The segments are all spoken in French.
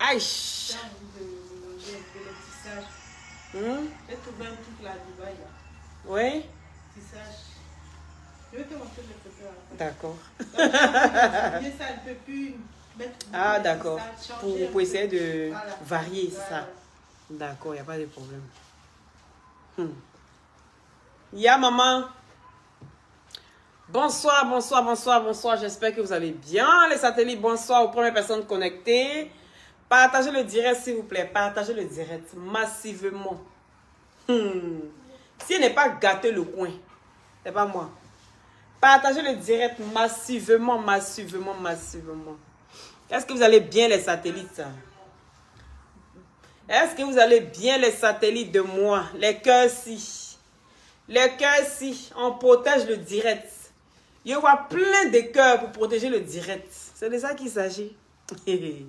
Aïe. J'ai envie de mélanger un peu le tissage. J'ai trouvé un truc là, Dubaï. Oui. Tissage. Je vais te montrer le photo après. D'accord. J'ai ça un peu plus. Ah, d'accord. Pour essayer de voilà. varier, Voilà. ça. D'accord, il n'y a pas de problème. Ya maman. Bonsoir, bonsoir, bonsoir, bonsoir. J'espère que vous allez bien. Les satellites, bonsoir aux premières personnes connectées. Partagez le direct, s'il vous plaît. Partagez le direct massivement. Si elle n'est pas gâté le coin, c'est pas moi. Partagez le direct massivement, massivement, massivement. Est-ce que vous allez bien les satellites? Est-ce que vous allez bien les satellites de moi? Les cœurs si. Les cœurs si. On protège le direct. Il y aura plein de cœurs pour protéger le direct. C'est de ça qu'il s'agit. Il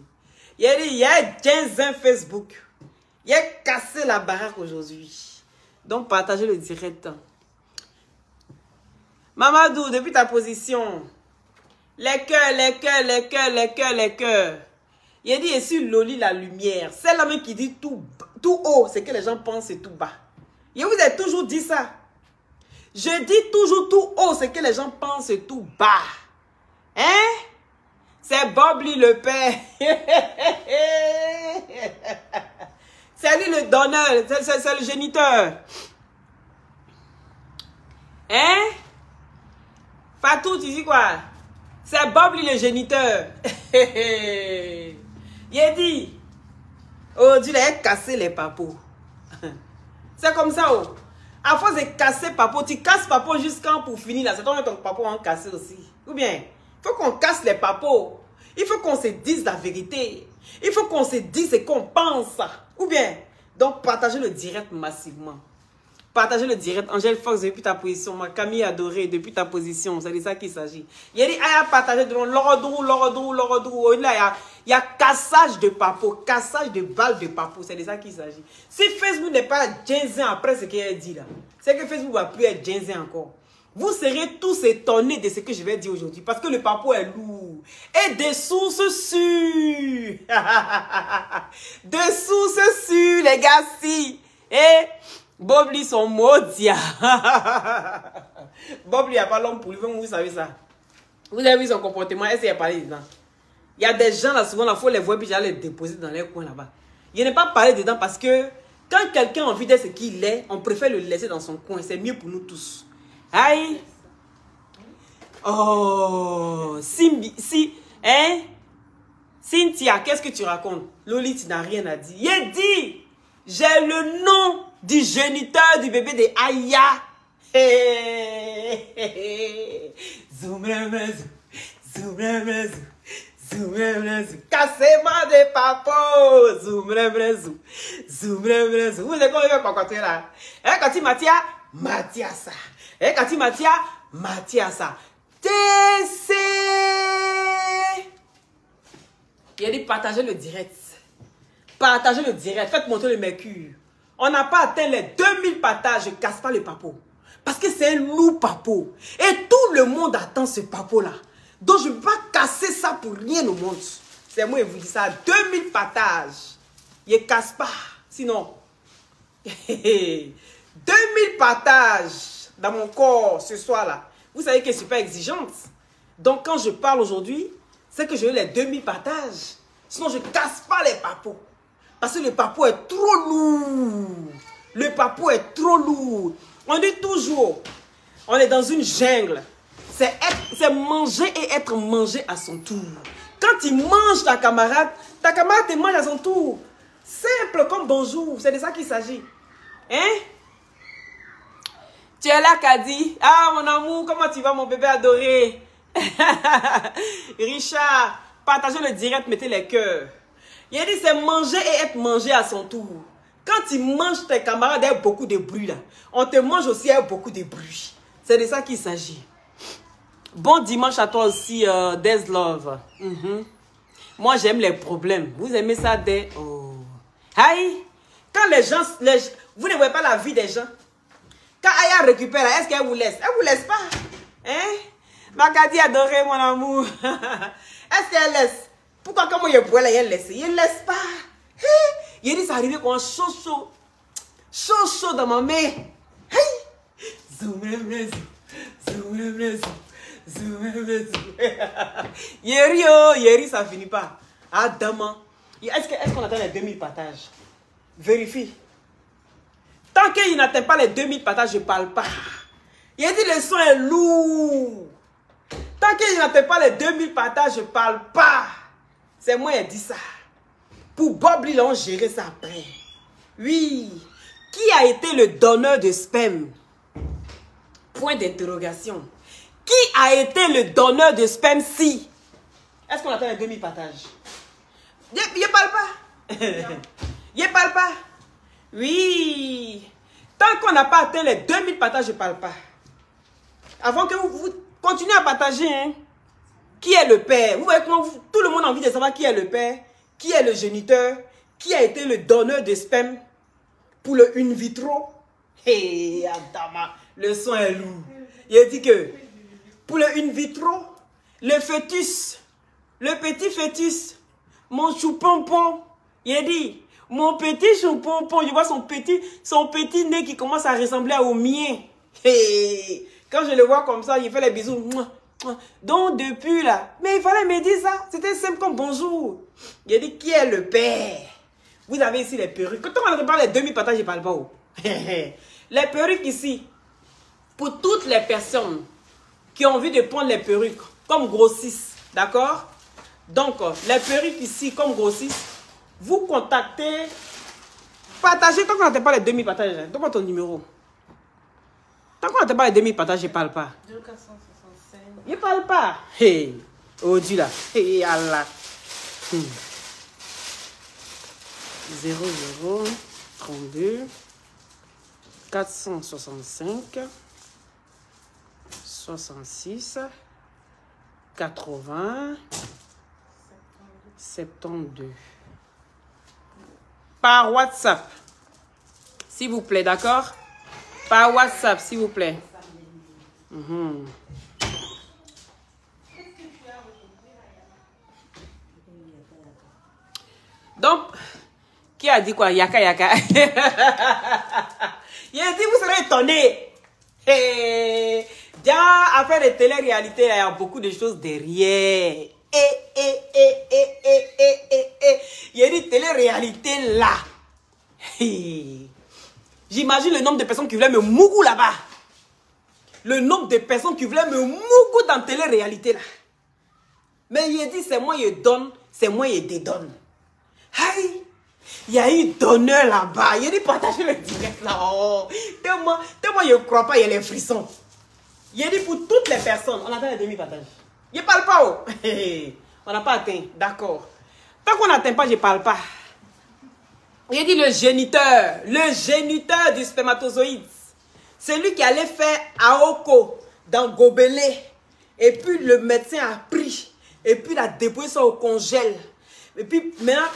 y a 15 ans Facebook. Il a cassé la baraque aujourd'hui. Donc partagez le direct. Mamadou, depuis ta position. Les cœurs, les cœurs, les cœurs, les cœurs, les cœurs. Il a dit, et sur Loli, la lumière. C'est la même qui dit tout haut, c'est que les gens pensent c'est tout bas. Je vous ai toujours dit ça. Je dis toujours tout haut, c'est que les gens pensent c'est tout bas. Hein? C'est Bobli le père. C'est lui le donneur, c'est le géniteur. Hein? Fatou, tu dis quoi? C'est Bobli le géniteur. Il a dit, oh, Dieu, il a cassé les papos. C'est comme ça, oh. À force de casser papo, tu casses papo jusqu'à pour finir là. C'est toi ton papo en casser aussi. Ou bien, il faut qu'on casse les papos. Il faut qu'on se dise la vérité. Il faut qu'on se dise ce qu'on pense. Ou bien, donc partagez le direct massivement. Partagez le direct. Angèle Fox, depuis ta position. Ma Camille adorée, depuis ta position. C'est de ça qu'il s'agit. Il y a dit, ah, partagez devant l'orodou. Il y a cassage de papo, cassage de balles de papo. C'est de ça qu'il s'agit. Si Facebook n'est pas ginzin après ce qu'il a dit là, c'est que Facebook ne va plus être ginzin encore. Vous serez tous étonnés de ce que je vais dire aujourd'hui. Parce que le papo est lourd. Et des sources sûres. Des sources sûres, les gars, si. Et Bobli son maudit. Bobli n'a pas l'homme pour lui. Vous savez ça. Vous avez vu son comportement. Est-ce qu'il a parlé dedans? Il y a des gens là, souvent, il faut les voir puis j'allais les déposer dans les coins là-bas. Il n'est pas parlé dedans parce que quand quelqu'un a envie d'être ce qu'il est, on préfère le laisser dans son coin. C'est mieux pour nous tous. Aïe. Oh. Hein? Cynthia, qu'est-ce que tu racontes? Loli, tu n'as rien à dire. Il dit, j'ai le nom du géniteur du bébé de Aya. Zoom, cassez-moi des papos. Zoom, vous êtes comment il va pas compter là? Et quand il Mathiasa. Et quand il Mathiasa. TC. Il a dit partagez le direct. Partagez le direct. Faites monter le mercure. On n'a pas atteint les 2000 partages. Je ne casse pas le papo. Parce que c'est un lourd papo. Et tout le monde attend ce papo-là. Donc je ne vais pas casser ça pour rien au monde. C'est moi qui vous dis ça. 2000 partages. Je ne casse pas. Sinon. 2000 partages dans mon corps ce soir-là. Vous savez que je suis super exigeante. Donc quand je parle aujourd'hui, c'est que je veux les 2000 partages. Sinon je ne casse pas les papos. Parce que le papo est trop lourd. Le papo est trop lourd. On dit toujours, on est dans une jungle. C'est manger et être mangé à son tour. Quand tu manges ta camarade te mange à son tour. Simple comme bonjour. C'est de ça qu'il s'agit. Hein? Tu es là, Kadi. Ah, mon amour, comment tu vas, mon bébé adoré? Richard, partagez le direct, mettez les cœurs. Il a dit, c'est manger et être mangé à son tour. Quand tu manges tes camarades, il y a beaucoup de bruit là. On te mange aussi avec beaucoup de bruit. C'est de ça qu'il s'agit. Bon dimanche à toi aussi, Des Love. Moi, j'aime les problèmes. Vous aimez ça des... Oh. Aïe. Quand les gens... Vous ne voyez pas la vie des gens. Quand Aya récupère, est-ce qu'elle vous laisse? Elle vous laisse pas. Hein? Makadi adoré, mon amour. Est-ce qu'elle laisse? Pourquoi quand moi, il pourrait la laisser? Il ne laisse pas. Il dit, ça arrivé comme un chaud dans ma main. Yeri, ça finit pas. Ah, demain. Est-ce qu'on atteint les 2000 partages? Vérifie. Tant qu'il n'atteint pas les 2000 partages, je ne parle pas. Il a dit le son est lourd. Tant qu'il n'atteint pas les 2000 partages, je ne parle pas. C'est moi qui ai dit ça. Pour Bob, ils ont géré ça après. Oui. Qui a été le donneur de spam? Point d'interrogation. Qui a été le donneur de spam si? Est-ce qu'on atteint les 2000 partages? Il ne parle pas. Il ne parle pas. Oui. Tant qu'on n'a pas atteint les 2000 partages, je ne parle pas. Avant que vous continuez à partager, hein, qui est le père? Vous voyez comment tout le monde a envie de savoir qui est le père, qui est le géniteur, qui a été le donneur de sperme pour le in vitro. Hé, Adama, le son est lourd. Il a dit que pour le in vitro, le fœtus, le petit fœtus, mon chou-pompon, il a dit, mon petit chou-pompon, je vois son petit nez qui commence à ressembler au mien. Hey, quand je le vois comme ça, il fait les bisous. Donc depuis là, mais il fallait me dire ça. C'était simple comme bonjour. Il a dit, qui est le père? Vous avez ici les perruques. Quand on parle des 2000 partages, je ne parle pas. Les perruques ici, pour toutes les personnes qui ont envie de prendre les perruques comme grossistes, d'accord? Donc, les perruques ici comme grossistes, vous contactez, partagez. Tant qu'on n'atteint pas les 2000 partages, donne-moi ton numéro. Tant qu'on n'atteint pas les 2000 partages, je ne parle pas. 2465. Je ne parle pas. Hey, oh Dieu là. Hey, Allah. 00 32 465 66 80 72. Par WhatsApp, s'il vous plaît, d'accord? Par WhatsApp, s'il vous plaît. Donc, qui a dit quoi? Yaka yaka. Il a dit, vous serez étonnés. Déjà, affaire de télé-réalité, il y a beaucoup de choses derrière. Il a dit télé-réalité là. J'imagine le nombre de personnes qui voulaient me mougou là-bas. Le nombre de personnes qui voulaient me mougou dans télé-réalité là. Mais il a dit, c'est moi qui donne, c'est moi qui dédonne. Aïe, il y a eu donneur là-bas. Il a dit, partagez le direct là. Oh, tellement je ne crois pas, il y a les frissons. Il a dit, pour toutes les personnes, on atteint les demi-partages. Je ne parle pas. Oh. On n'a pas atteint, d'accord. Tant qu'on n'atteint pas, je ne parle pas. Il a dit, le géniteur du spermatozoïde. C'est lui qui allait faire Aoko dans Gobelé. Et puis le médecin a pris. Et puis il a déposé ça au congèle. Et puis maintenant,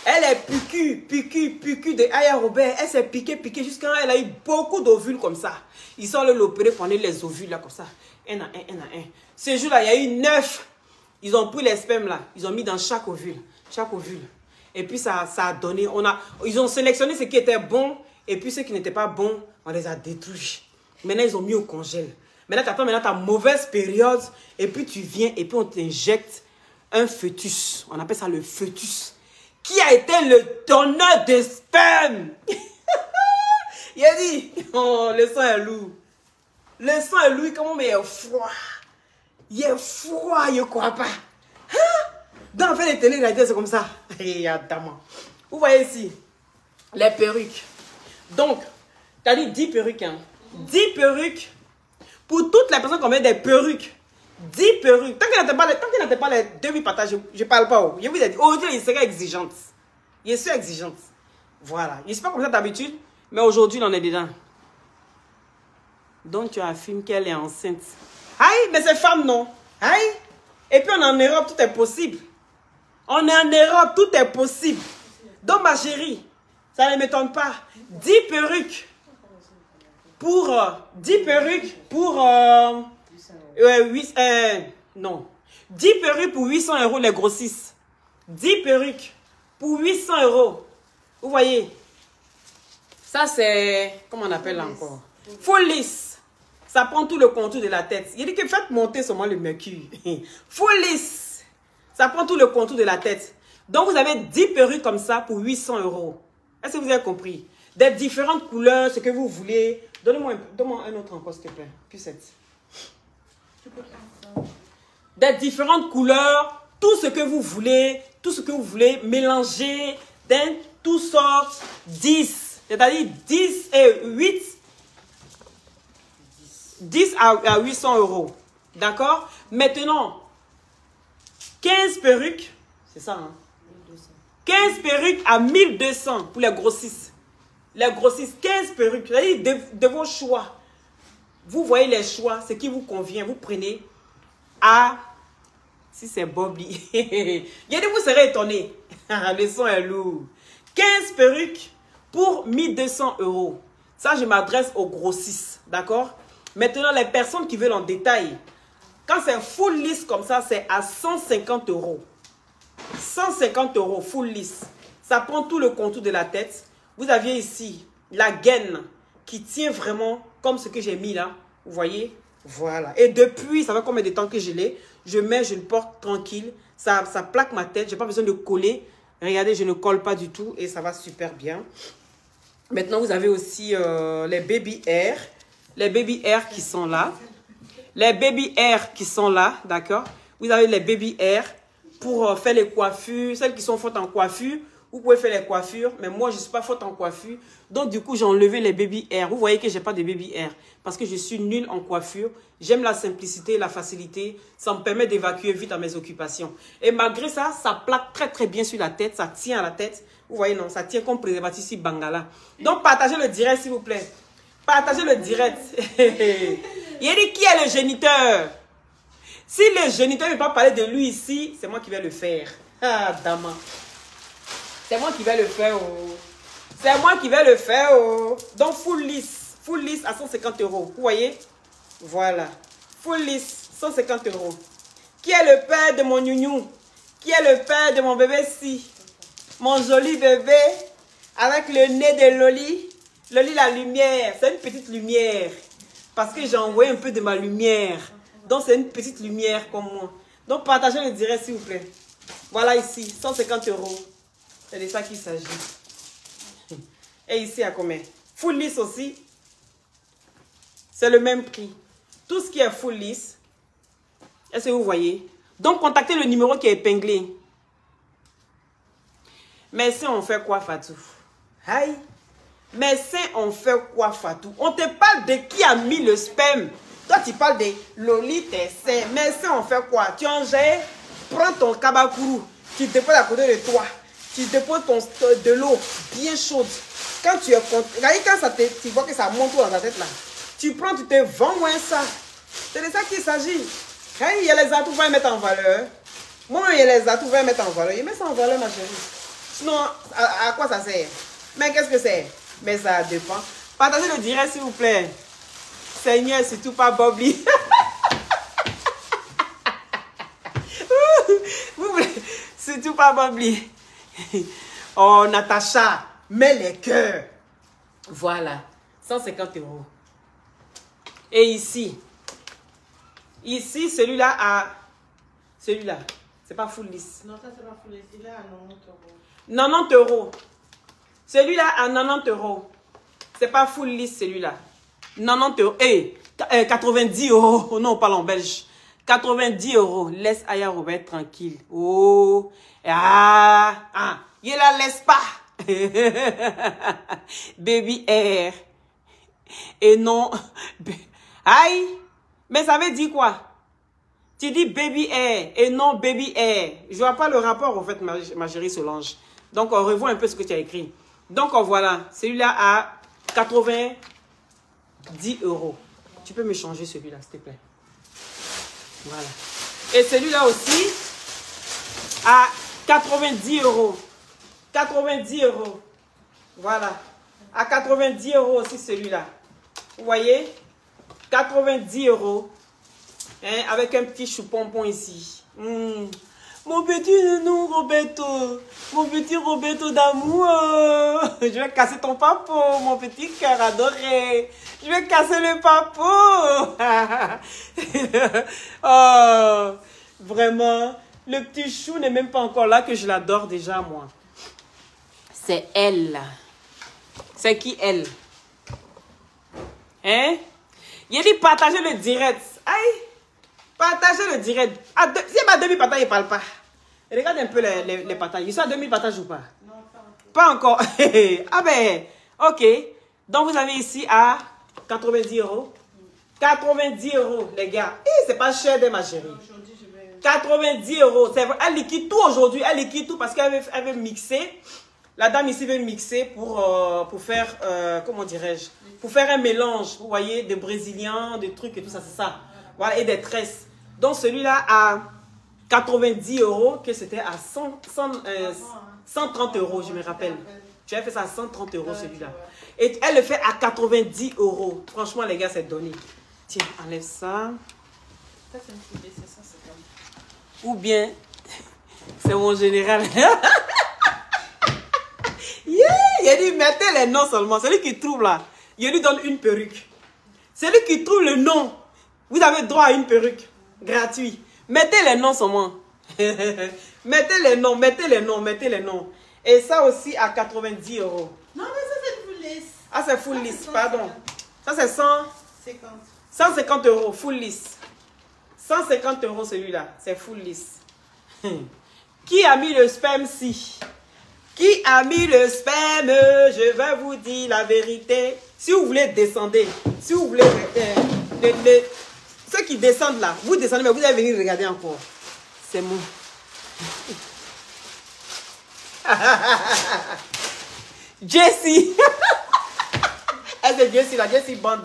elle est piqûre de Aya Robert. Elle s'est piquée jusqu'à elle a eu beaucoup d'ovules comme ça. Ils sont allés l'opérer pour enlever les ovules là comme ça. Un à un. Ce jour-là, il y a eu 9. Ils ont pris les spermes là. Ils ont mis dans chaque ovule. Et puis ça a donné. Ils ont sélectionné ce qui était bon. Et puis ceux qui n'étaient pas bons, on les a détruits. Maintenant, ils ont mis au congèle. Maintenant, tu attends ta mauvaise période. Et puis tu viens et puis on t'injecte un fœtus. On appelle ça le fœtus. Qui a été le donneur de sperme? Il a dit, oh, le sang est lourd. Le sang est lourd, comment mais il est froid. Il est froid, je ne crois pas. Dans le fait de télé-réalité, c'est comme ça. Vous voyez ici, les perruques. Donc, tu as dit 10 perruques. Hein? 10 perruques. Pour toutes les personnes qui ont des perruques. 10 perruques. Tant qu'il n'atteint pas les 2000 partages, je ne parle pas. Je vous ai dit, aujourd'hui, il serait exigeante. Je suis exigeante. Voilà. Je ne suis pas comme ça d'habitude, mais aujourd'hui, on est dedans. Donc, tu affirmes qu'elle est enceinte. Aïe, mais c'est femme, non? Aïe. Et puis, on est en Europe, tout est possible. On est en Europe, tout est possible. Donc, ma chérie, ça ne m'étonne pas. 10 perruques. Pour 10 perruques pour 10 perruques pour 800 € les grossistes. 10 perruques pour 800 €. Vous voyez? Ça, c'est... Comment on appelle encore? Full lisse. Ça prend tout le contour de la tête. Il dit que faites monter seulement le mercure. Full lisse. Ça prend tout le contour de la tête. Donc, vous avez 10 perruques comme ça pour 800 €. Est-ce que vous avez compris? Des différentes couleurs, ce que vous voulez. Donnez-moi un autre encore, s'il te plaît. Pucette. Des différentes couleurs, tout ce que vous voulez, mélanger, dans toutes sortes, 10. C'est-à-dire 10 et 8. 10 à 800 €. D'accord? Maintenant, 15 perruques. C'est ça, hein? 15 perruques à 1200 pour les grossistes. Les grossistes, 15 perruques. C'est-à-dire de vos choix. Vous voyez les choix, ce qui vous convient. Vous prenez à... Si c'est Bobby. Il y a des vous serez étonnés. Le son est lourd. 15 perruques pour 1200 €. Ça, je m'adresse aux grossistes. D'accord? Maintenant, les personnes qui veulent en détail, quand c'est full lisse comme ça, c'est à 150 €. 150 € full lisse. Ça prend tout le contour de la tête. Vous aviez ici la gaine qui tient vraiment comme ce que j'ai mis là. Vous voyez? Voilà. Et depuis, ça fait combien de temps que je l'ai? Je mets, je le porte tranquille. Ça plaque ma tête. Je n'ai pas besoin de coller. Regardez, je ne colle pas du tout et ça va super bien. Maintenant, vous avez aussi les baby hair. Les baby hair qui sont là. Les baby hair qui sont là, d'accord? Vous avez les baby hair pour faire les coiffures. Celles qui sont fortes en coiffure, vous pouvez faire les coiffures. Mais moi, je ne suis pas forte en coiffure. Donc, du coup, j'ai enlevé les baby hair. Vous voyez que je n'ai pas de baby hair. Parce que je suis nulle en coiffure. J'aime la simplicité, la facilité. Ça me permet d'évacuer vite à mes occupations. Et malgré ça, ça plaque très très bien sur la tête. Ça tient à la tête. Vous voyez, non, ça tient comme préservatif ici, Bangala. Donc, partagez le direct, s'il vous plaît. Partagez le direct. Il a dit qui est le géniteur? Si le géniteur ne veut pas parler de lui ici, c'est moi qui vais le faire. Ah, dama. C'est moi qui vais le faire. Oh. C'est moi qui vais le faire. Oh. Donc, full lisse. Full lisse à 150 €. Vous voyez? Voilà. Full lisse, 150 €. Qui est le père de mon nounou? Qui est le père de mon bébé si? Mon joli bébé avec le nez de Loli. Loli, la lumière. C'est une petite lumière. Parce que j'ai envoyé un peu de ma lumière. Donc, c'est une petite lumière comme moi. Donc, partagez le direct, s'il vous plaît. Voilà ici, 150 €. C'est de ça qu'il s'agit. Et ici, à combien? Full lisse aussi. C'est le même prix. Tout ce qui est full lisse. Est-ce que vous voyez? Donc, contactez le numéro qui est épinglé. Mais si on fait quoi, Fatou? Aïe. Mais si on fait quoi, Fatou? On te parle de qui a mis le sperme. Toi, tu parles de Loli, tes seins. Mais si on fait quoi? Tu en gères, prends ton kabakourou, tu déposes à côté de toi. Tu déposes de l'eau bien chaude. Quand tu es content, quand tu vois que ça monte dans ta tête là, tu prends, tu te vends moins ça. C'est de ça qu'il s'agit. Quand il y a les atouts, va les mettre en valeur. Moi, il y a les atouts, va les mettre en valeur. Il met ça en valeur, ma chérie. Sinon, à quoi ça sert? Mais qu'est-ce que c'est? Mais ça dépend. Partagez le direct, s'il vous plaît. Seigneur, surtout pas Bobby. Surtout pas Bobby. Oh, Natacha, mets les cœurs. Voilà. 150 €. Et ici. Ici, celui-là a... Celui-là. C'est pas full lisse. Non, ça c'est pas full lisse. Il est à 90 90 €. €. Celui-là à 90 €. C'est pas full lisse, celui-là. 90 €. Eh, 90 €. Oh non, on parle en belge. 90 €. Laisse Aya Robert tranquille. Oh. Ah. Il la laisse pas. Baby air. Et non. Aïe. Mais ça veut dire quoi? Tu dis baby air et non baby air. Je vois pas le rapport, en fait, ma chérie Solange. Donc, on revoit un peu ce que tu as écrit. Donc, voilà. Celui-là à 90 €. Tu peux me changer celui-là, s'il te plaît. Voilà. Et celui-là aussi à 90 €. 90 €. Voilà. À 90 € aussi celui-là. Vous voyez? 90 €. Hein, avec un petit chou-pompon ici. Mon petit nounou Roberto. Mon petit Roberto d'amour. Je vais casser ton papo, mon petit cœur adoré. Je vais casser le papo. Oh, vraiment, le petit chou n'est même pas encore là que je l'adore déjà, moi. C'est elle. C'est qui elle? Hein? Il dit partager le direct. Aïe! Partagez le direct. Si il n'y a pas 2000 partages, il ne parle pas. Regarde un peu les partages. Ils sont à 2000 partages ou pas? Non, pas encore. Pas encore. Ah ben, ok. Donc vous avez ici à 90 euros. 90 euros, les gars. C'est pas cher de ma chérie. Aujourd'hui, je vais... 90 euros. Elle liquide tout aujourd'hui. Elle liquide tout parce qu'elle veut mixer. La dame ici veut mixer pour faire, comment dirais-je, pour faire un mélange, vous voyez, de brésiliens, de trucs et tout ça, c'est ça. Voilà, et des tresses. Donc celui-là à 90 euros, que c'était à 130 euros, je me rappelle. Tu as fait ça à 130 euros celui-là. Et elle le fait à 90 euros. Franchement, les gars, c'est donné. Tiens, enlève ça. Ça, c'est une foulée, c'est ça, c'est comme... Ou bien, c'est mon général. Yeah, il a dit, mettez les noms seulement. Celui qui trouve là, il lui donne une perruque. Celui qui trouve le nom, vous avez droit à une perruque. Gratuit. Mettez les noms seulement. Mettez les noms, mettez les noms, mettez les noms. Et ça aussi à 90 euros. Non, mais ça, c'est une full list. Ah, c'est full list, pardon. Ça, c'est 150 euros, full list. 150 euros celui-là, c'est full list. Qui a mis le spam-ci? Qui a mis le spam? Je vais vous dire la vérité. Si vous voulez descendre, si vous voulez... ceux qui descendent là, vous descendez, mais vous allez venir regarder encore. C'est moi. Jessie. C'est Jessie là, Jessie Bond.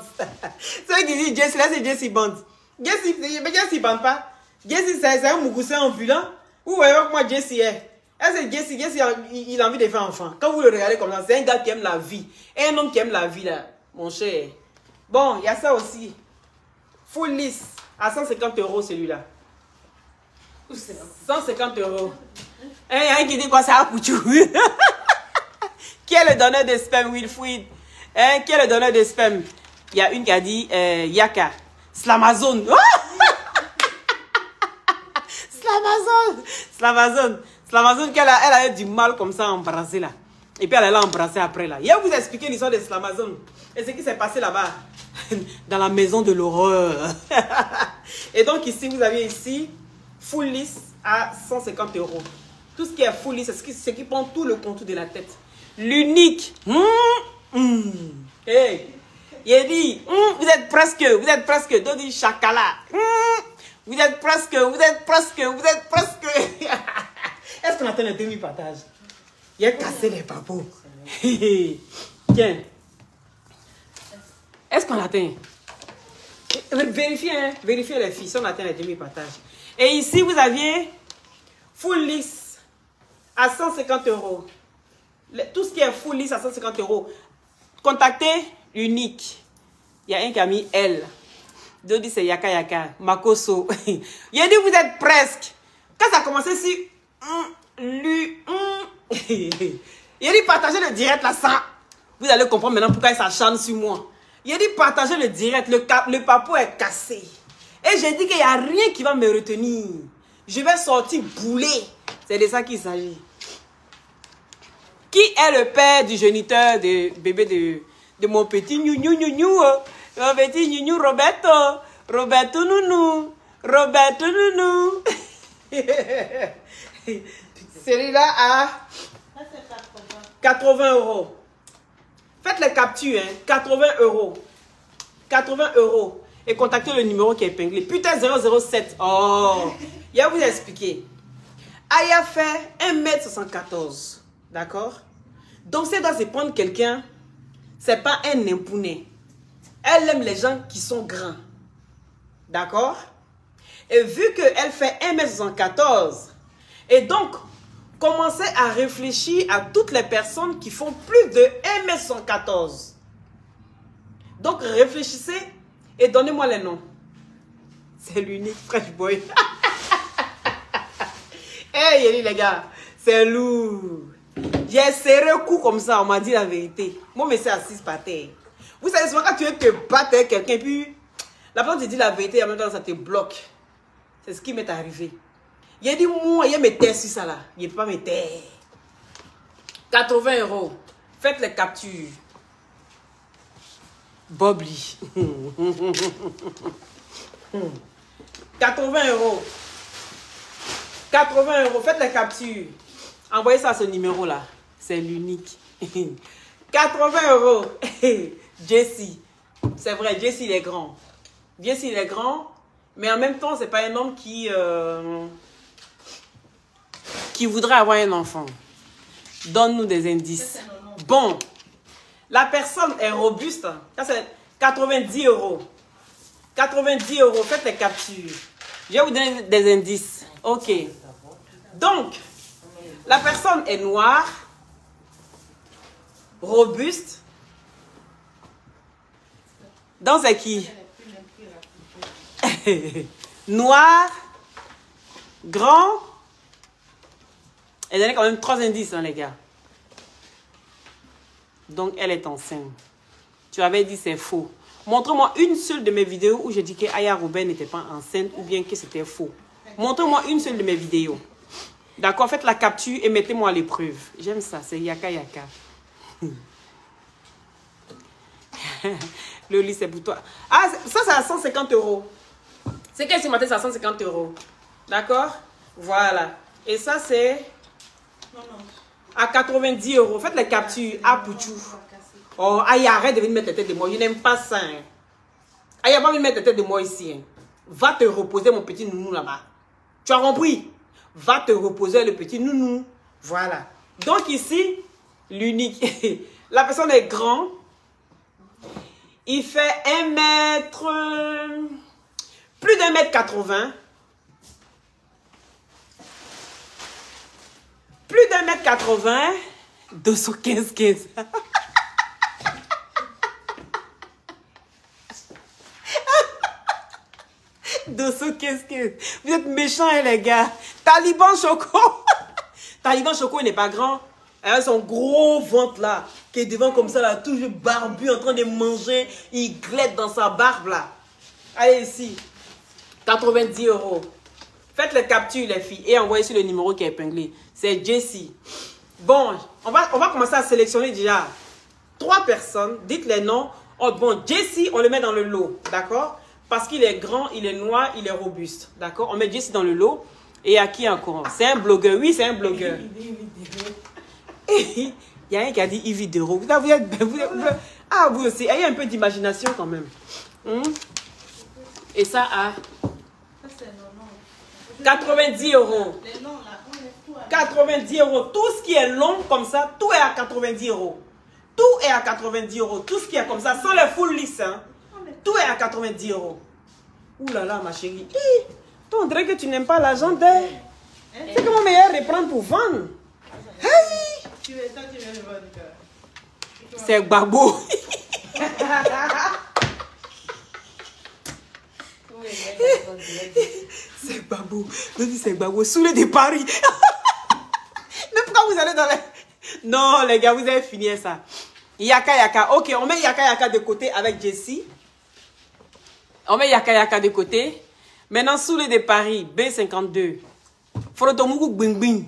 Ceux qui disent Jessie là, c'est Jessie Bond. Jessie, mais Jessie Bond pas. Jessie, c'est un mougoussé ambulant. Vous voyez que moi Jessie est. C'est Jessie, il a envie de faire enfant. Quand vous le regardez comme ça, c'est un gars qui aime la vie. Et un homme qui aime la vie là, mon cher. Bon, il y a ça aussi. Full list à 150 euros celui-là. 150 euros. Et il y a un qui dit quoi ça a pouchou. Qui est le donneur de spam, Wilfried? Qui est le donneur de spam? Il y a une qui a dit Yaka. Slamazone. Slamazone qu'elle a eu du mal comme ça à embrasser là. Et puis elle l'a embrassé après là. Je vais vous expliquer l'histoire de Slamazone. Et ce qui s'est passé là-bas. Dans la maison de l'horreur. Et donc ici, vous avez ici full list à 150 euros. Tout ce qui est full list, c'est ce qui prend tout le contour de la tête. L'unique. Hey. Il dit, vous êtes presque. Dodi Chakala. Vous êtes presque. Est-ce qu'on atteint les demi-partages? Il a cassé les papos. Tiens. Est-ce qu'on atteint? Vérifiez, hein? Vérifiez les filles si on atteint les demi-partages. Et ici, vous aviez full list à 150 euros. Tout ce qui est full list à 150 euros. Contactez unique. Il y a un qui a mis L. Dodi c'est Yaka Yaka. Makoso. Il a dit vous êtes presque. Quand ça a commencé ici. Il a dit partagez le direct là, ça. Vous allez comprendre maintenant pourquoi il s'acharne sur moi. Il a dit partagez le direct. Le papo est cassé. Et j'ai dit qu'il n'y a rien qui va me retenir. Je vais sortir bouler. C'est de ça qu'il s'agit. Qui est le père du géniteur de bébé de mon petit nounou? Mon petit nounou Roberto. Roberto nounou. Celui-là à 80 euros. Faites les captures, hein. 80 euros. 80 euros. Et contactez le numéro qui est épinglé. Putain 007. Oh. Il va vous expliquer. Aya fait 1m74. D'accord? Donc, si elle doit se prendre quelqu'un, c'est pas un impouné. Elle aime les gens qui sont grands. D'accord? Et vu qu'elle fait 1m74, et donc, commencez à réfléchir à toutes les personnes qui font plus de 1m74. Donc, réfléchissez et donnez-moi les noms. C'est l'unique Fresh Boy. Hey, les gars, c'est lourd. J'ai serré un coup comme ça, on m'a dit la vérité. Moi, mais c'est assise par terre. Vous savez, souvent quand tu veux te battre avec quelqu'un, puis la personne te dit la vérité, en même temps, ça te bloque. C'est ce qui m'est arrivé. Il a dit, moi, il me taire sur ça là. Il ne peut pas me taire. 80 €. Faites les captures. Bobli. 80 €. 80 €. Faites les captures. Envoyez ça à ce numéro là. C'est l'unique. 80 €. Jessie. C'est vrai, Jessie il est grand. Jessie il est grand. Mais en même temps, c'est pas un homme qui voudrait avoir un enfant. Donne-nous des indices. Bon. La personne est robuste. Ça, c'est 90 €. 90 €. Faites les captures. Je vais vous donner des indices. Ok. Donc, la personne est noire, robuste. Donc, c'est qui? Noir, grand. Elle donne quand même 3 indices, hein, les gars. Donc, elle est enceinte. Tu avais dit c'est faux. Montre-moi une seule de mes vidéos où je dis que Aya Robert n'était pas enceinte ou bien que c'était faux. Montre-moi une seule de mes vidéos. D'accord, faites la capture et mettez-moi à l'épreuve. J'aime ça, c'est Yaka Yaka. Le lit, c'est pour toi. Ah, ça, c'est à 150 €. C'est qu'elle ce matin, c'est à 150 €. D'accord? Voilà. Et ça, c'est à 90 €. Faites les captures. Ah, Pouchou. Oh, aïe, arrête de venir mettre la tête de moi. Je n'aime pas ça. Hein. Aïe, pas venir mettre la tête de moi ici. Hein. Va te reposer, mon petit nounou là-bas. Tu as compris? Va te reposer, le petit nounou. Voilà. Donc ici, l'unique. La personne est grande. Il fait 1 mètre... Plus d'1 mètre 80. Plus d'1 mètre 80. 215. 215. Vous êtes méchants, hein, les gars. Taliban Choco. Taliban Choco, il n'est pas grand. Avec son gros ventre là, qui est devant comme ça, là, toujours barbu, en train de manger. Il glette dans sa barbe là. Allez ici. 90 €. Faites les captures, les filles, et envoyez sur le numéro qui est épinglé. C'est Jessie. Bon, on va commencer à sélectionner déjà 3 personnes. Dites les noms. Oh, bon, Jessie, on le met dans le lot. D'accord? Parce qu'il est grand, il est noir, il est robuste. D'accord? On met Jessie dans le lot. Et à qui encore? C'est un blogueur. Oui, c'est un blogueur. Il y a un qui a dit Yves Dero. Ah, vous aussi. Ayez un peu d'imagination quand même. Et ça à 90 €. 90 €. Tout ce qui est long comme ça, tout est à 90 €. Tout est à 90 €. Tout ce qui est comme ça, sans les full lisses. Hein. Tout est à 90 €. Ouh là là, ma chérie. Toi, on dirait que tu n'aimes pas l'argent d'elle. C'est comment meilleur reprendre pour vendre. Hey! C'est Babo. C'est Babo. Je dis c'est Babo. Soulé de Paris. Mais pourquoi vous allez dans les... Non, les gars, vous avez fini ça. Yaka Yaka. Ok, on met Yaka Yaka de côté avec Jessie. On met Yaka Yaka de côté. Maintenant, Soulé de Paris, B52. Frotomougou Bing Bing.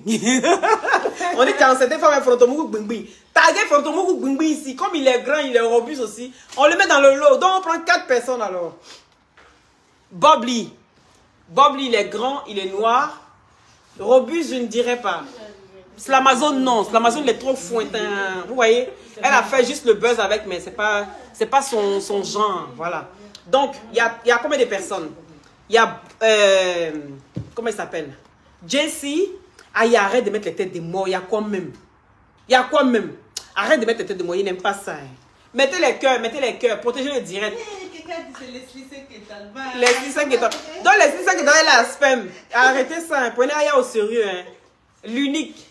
On dit qu'en cette femme, Frotomougou Bing Bing. Taguez Frotomougou Bing Bing ici. Comme il est grand, il est robuste aussi. On le met dans le lot. Donc, on prend 4 personnes alors. Bobli. Bobli, il est grand, il est noir. Robuste, je ne dirais pas. Slamazone, non. Slamazone, il est trop fointin. Vous voyez? Elle a fait juste le buzz avec, mais c'est pas son genre. Voilà. Donc, il y a combien de personnes? Il y a... comment il s'appelle? Jessie. Aïe, arrête de mettre les têtes de moi. Il y a quoi même? Il y a quoi même? Arrête de mettre les têtes de moi. Il n'aime pas ça. Hein. Mettez les cœurs, mettez les cœurs. Protégez le direct. Leslie 5 étoiles. Leslie 5 étoiles. Donc, Leslie 5 étoiles, elle a spam. Arrêtez ça. Hein. Prenez Aya au sérieux. Hein. L'unique.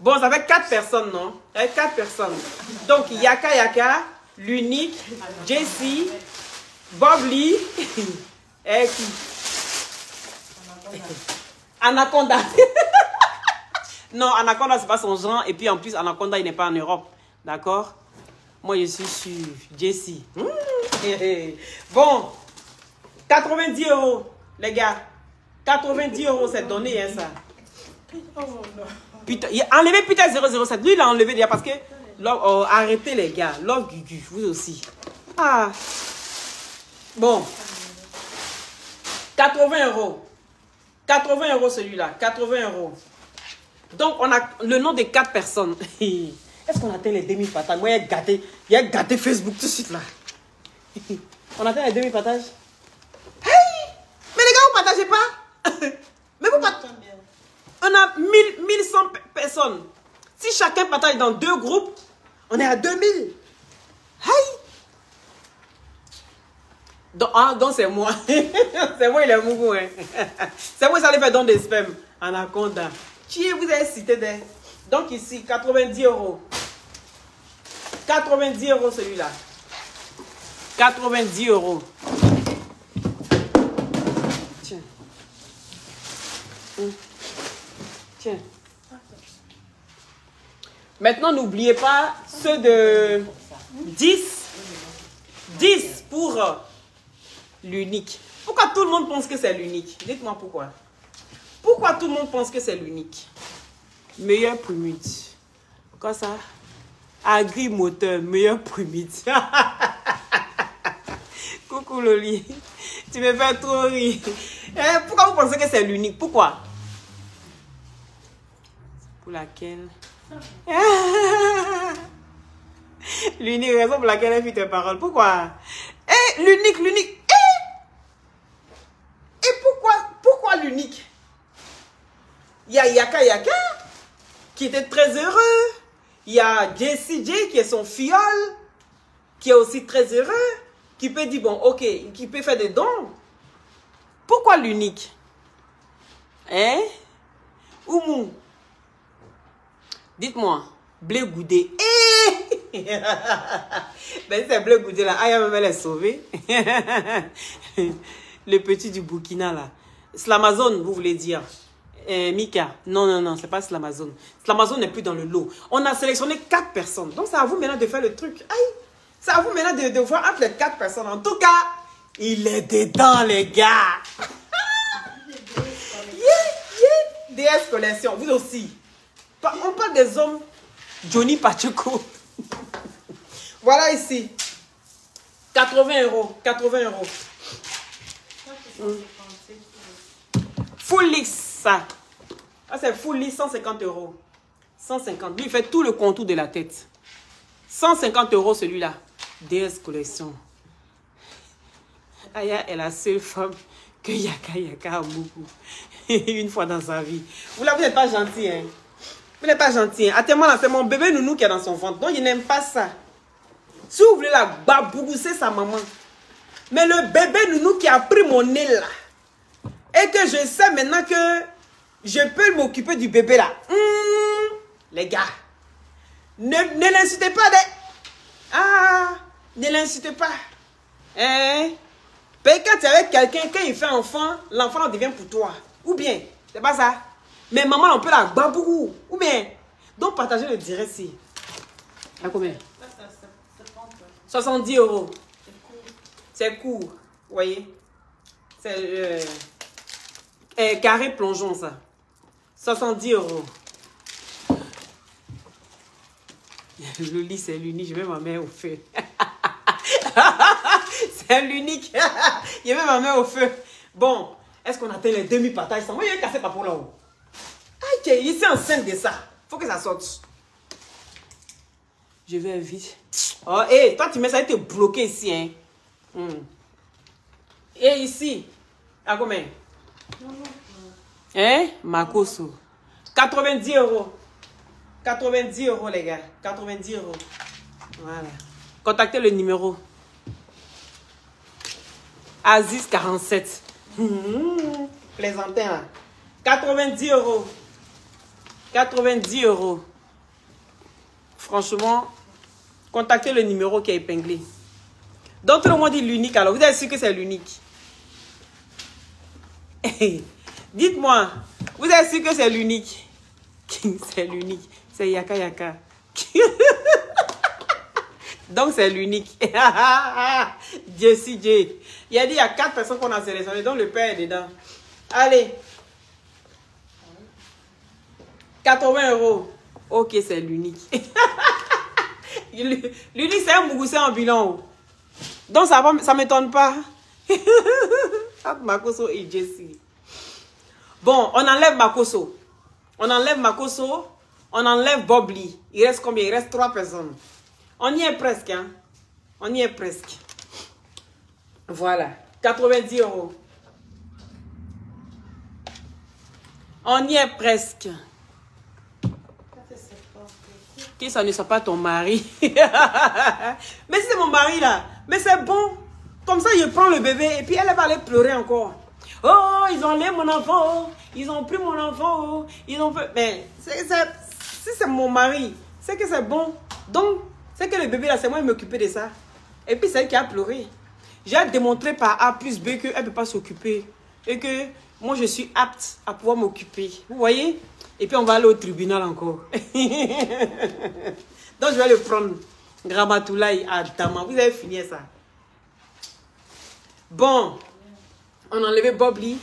Bon, ça fait 4 personnes, non? Avec 4 personnes. Donc, Yaka Yaka, l'unique, Jessie, Bobli, et qui? Anaconda. Non, Anaconda, c'est pas son genre. Et puis, en plus, Anaconda, il n'est pas en Europe. D'accord? Moi, je suis sur Jessie. Bon. 90 €, les gars. 90 €, c'est donné, hein, ça. Oh non. Putain, il a enlevé putain 007. Lui, il a enlevé déjà parce que... arrêtez, les gars. Love Gugu, vous aussi. Ah. Bon. 80 €. 80 € celui-là. 80 €. Donc, on a le nom de 4 personnes. Est-ce qu'on atteint les demi-partages? Moi, il a gâté Facebook tout de suite là. On atteint les demi-partages? Hey! Mais les gars, vous ne partagez pas? Mais vous partagez. On a 1100 personnes. Si chacun partage dans 2 groupes, on est à 2000. Hey! Donc c'est moi. C'est moi, il est mouvant. Hein. C'est moi, ça allait faire don des spams. Anaconda. Qui vous avez cité des. Donc ici, 90 €. 90 € celui-là. 90 €. Tiens. Tiens. Maintenant, n'oubliez pas ceux de 10. 10 pour l'unique. Pourquoi tout le monde pense que c'est l'unique? Dites-moi pourquoi. Pourquoi tout le monde pense que c'est l'unique? Meilleur primite. Quoi ça? Agri-moteur, meilleur primite. Coucou Loli. Tu me fais trop rire. Pourquoi vous pensez que c'est l'unique? Pourquoi? Pour laquelle? L'unique raison pour laquelle elle fait tes paroles. Pourquoi? L'unique. Et pourquoi l'unique? Il y a Yaka qui était très heureux. Il y a Jessie J qui est son fiole, qui est aussi très heureux, qui peut dire, bon, ok, qui peut faire des dons. Pourquoi l'unique? Hein? Oumou? Dites-moi, Blé Goudé. Ben c'est Blé Goudé là. Aya même elle est sauvée. Le petit du Burkina là. Slamazone, vous voulez dire? Mika, non, c'est pas Slamazone. Slamazone n'est plus dans le lot. On a sélectionné 4 personnes. Donc, c'est à vous maintenant de faire le truc. Aïe, c'est à vous maintenant de voir entre les 4 personnes. En tout cas, il est dedans, les gars. DS Collection, vous aussi. On parle des hommes Johnny Pacheco. Voilà ici. 80 €. 80 €. Full Lix, ça. Ah, c'est Full Lix, 150 €. 150. Lui, il fait tout le contour de la tête. 150 € celui-là. DS Collection. Aya est la seule femme que Yaka a beaucoup. Une fois dans sa vie. Vous là, vous n'êtes pas gentil, hein. Vous n'êtes pas gentil. Hein. Attends-moi là, c'est mon bébé nounou qui est dans son ventre. Donc, il n'aime pas ça. Si vous voulez la babougousser sa maman. Mais le bébé nounou qui a pris mon nez là. Et que je sais maintenant que je peux m'occuper du bébé là. Les gars. Ne l'insultez pas. Ne l'insultez pas. Hein? Parce que quand tu es avec quelqu'un, quand il fait enfant, l'enfant devient pour toi. Ou bien, c'est pas ça. Mais maman, on peut la babou. Ou bien. Donc, partagez le direct ici. À combien? 70 €. C'est court. Vous voyez? C'est carré plongeon, ça. 70 €. Le lit, c'est l'unique. Je mets ma main au feu. C'est l'unique. Je mets ma main au feu. Bon, est-ce qu'on atteint les demi-partages? Moi, il y a cassé par là-haut. Ok, ici enceinte de ça. Faut que ça sorte. Je vais vite. Oh, hé, toi, tu mets ça, il te bloqué ici, hein. Et ici, à combien? Hein? Makoso. 90 €. 90 €, les gars. 90 €. Voilà. Contactez le numéro. Aziz 47. Plaisantin, là. 90 €. 90 €. Franchement, contactez le numéro qui est épinglé. Donc, tout le monde dit l'unique. Alors, vous êtes sûr que c'est l'unique? Dites-moi, vous êtes sûr que c'est l'unique? C'est l'unique. C'est Yaka Yaka. Donc c'est l'unique. Jessie J. Il a dit il y a 4 personnes qu'on a sélectionnées. Donc le père est dedans. Allez. 80 €. Ok, c'est l'unique. L'unique, c'est un Mougoussé ambulant. Donc ça ne m'étonne pas. Makoso et Jessie. Bon, on enlève Makoso. On enlève Makoso. On enlève Bobli. Il reste combien? Il reste 3 personnes. On y est presque. Hein? On y est presque. Voilà. 90 €. On y est presque. Qui ça ne soit pas ton mari? Mais c'est mon mari là. Mais c'est bon. Comme ça, je prends le bébé et puis elle va aller pleurer encore. Oh, ils ont enlevé mon enfant. Ils ont pris mon enfant. Ils ont fait... Mais si c'est mon mari, c'est que c'est bon. Donc, c'est que le bébé là, c'est moi qui m'occuper de ça. Et puis c'est elle qui a pleuré. J'ai démontré par A plus B qu'elle ne peut pas s'occuper. Et que moi, je suis apte à pouvoir m'occuper. Vous voyez? Et puis on va aller au tribunal encore. Donc je vais le prendre. Gramatoulaye Adama. Vous avez fini ça. Bon. On a enlevé Bobli.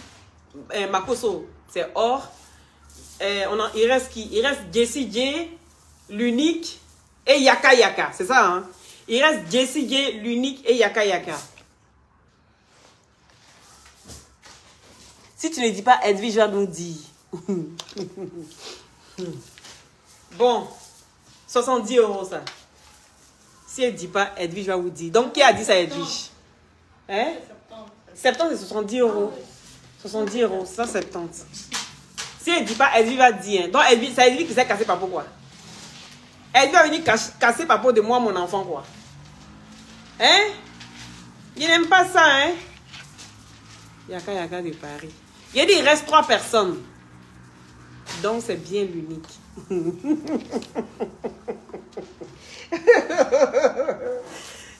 Makoso, c'est or. Il reste qui? Il reste Jessie J, l'unique et Yaka Yaka. C'est ça, hein? Il reste Jessie J, l'unique et Yaka Yaka. Si tu ne dis pas, Edwige va nous dire. Bon, 70 € ça. Si elle ne dit pas, Edwige va vous dire. Donc, qui a dit ça, Edwige? Hein? 70, c'est 70 €. 70 €, ça 70. Si elle ne dit pas, Edwige va dire. Donc, c'est Edwige qui s'est cassé papa, quoi. Edwige va venir casser papa de moi, mon enfant, quoi. Hein? Il n'aime pas ça, hein? Yaka Yaka de Paris. Il a dit, il reste 3 personnes. Donc, c'est bien l'unique.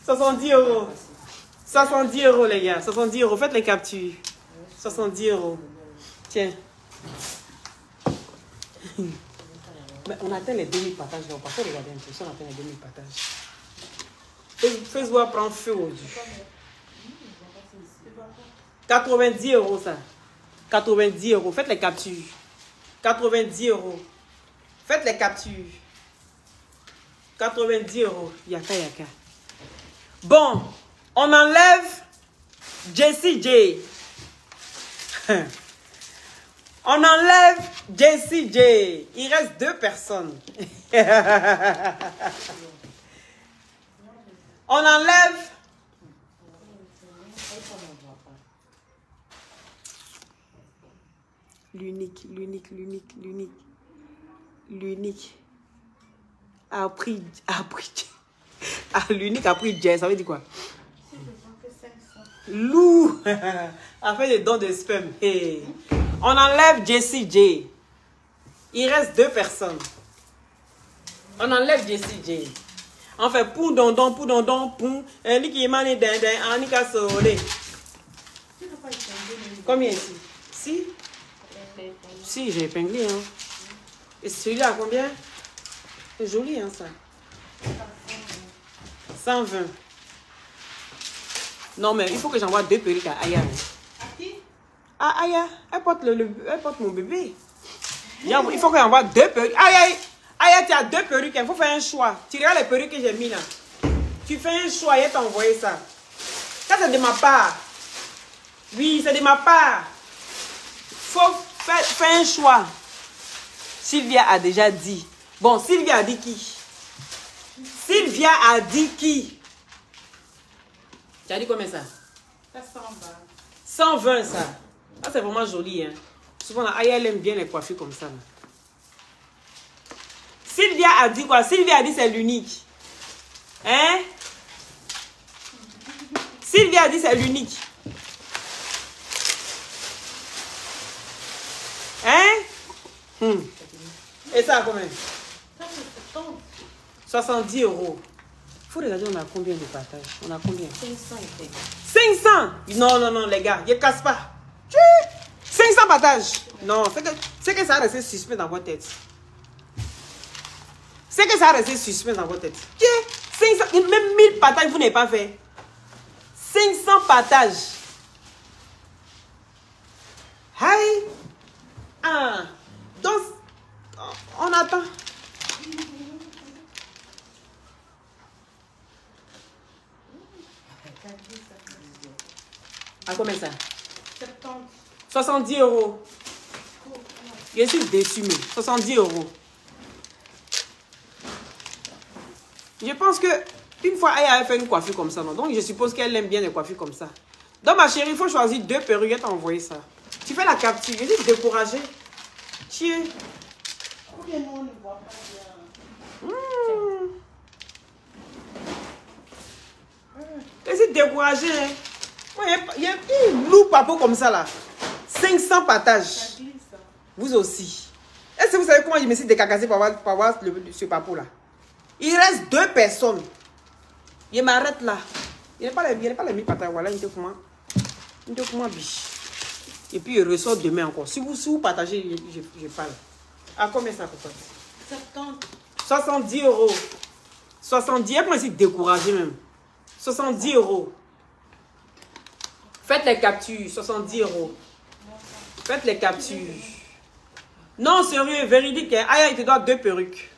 70 €. 70 € les gars. 70 €. Faites les captures. 70 €. Tiens. Mais on atteint les 2000 partages. On va pas regarder un peu. Si on atteint les 2000 partages. Facebook prend feu aujourd'hui. 90 € ça. 90 €. Faites les captures. 90 €. Faites les captures. 90 €. Yaka Yaka. Bon. On enlève Jessie J. On enlève Jessie J. Il reste 2 personnes. On enlève... L'unique. A pris... l'unique a pris Jess. Ça veut dire quoi? Lou a fait des dons de sperme. Hey. On enlève Jessie J. Il reste 2 personnes. On enlève Jessie J. On fait pour dondon, pour. Combien ici? Si? Si, j'ai épinglé. Hein. Et celui-là à combien? C'est joli, hein, ça. 120. Non, mais il faut que j'envoie 2 perruques à Aya. À qui? À Aya. Elle porte mon bébé. Il faut que j'envoie 2 perruques. Aya, tu as 2 perruques. Il faut faire un choix. Tu regardes les perruques que j'ai mis là. Tu fais un choix et t'as envoyé ça. Ça, c'est de ma part. Oui, c'est de ma part. Faut faire un choix. Sylvia a déjà dit. Bon, Sylvia a dit qui? Sylvia a dit qui? Tu as dit combien ça? 120 ça. Ça c'est vraiment joli. Hein? Souvent la Aya elle aime bien les coiffures comme ça. Là. Sylvia a dit quoi? Sylvia a dit c'est l'unique. Hein? Sylvia a dit c'est l'unique. Hein? Et ça a combien? 70 €. Il faut regarder, on a combien de partages? On a combien? 500. 500? Non, les gars, je ne casse pas. 500 partages? Non, c'est que ça a resté suspect dans votre tête. C'est que ça a resté suspect dans votre tête. 500, même 1000 partages, vous n'avez pas fait. 500 partages. Hi. Ah. Donc, on attend. À combien ça? 70 €. Je suis déçu, mais 70 €. Je pense que une fois, elle a fait une coiffure comme ça, non? Donc, je suppose qu'elle aime bien les coiffures comme ça. Donc, ma chérie, il faut choisir 2 perruques. Je vais t'envoyer ça. Tu fais la capture. Je suis découragée. Tiens. Pourquoi nous, on ne voit pas bien? Je suis découragée. Hein? Il y a une loup papo comme ça, là. 500 partages. Vous aussi. Est-ce que vous savez comment je me suis décacassé pour avoir ce papo là? Il reste 2 personnes. Il m'arrête là. Il n'est pas les 1000 partages. Voilà, il te comment biche. Et puis il ressort demain encore. Si vous partagez, je parle. À combien ça coûte? 70 €. 70 €. Moi, je suis découragé même. 70 €. Faites les captures. 70 €. Faites les captures. Non, sérieux, véridique. Aya, il te doit 2 perruques.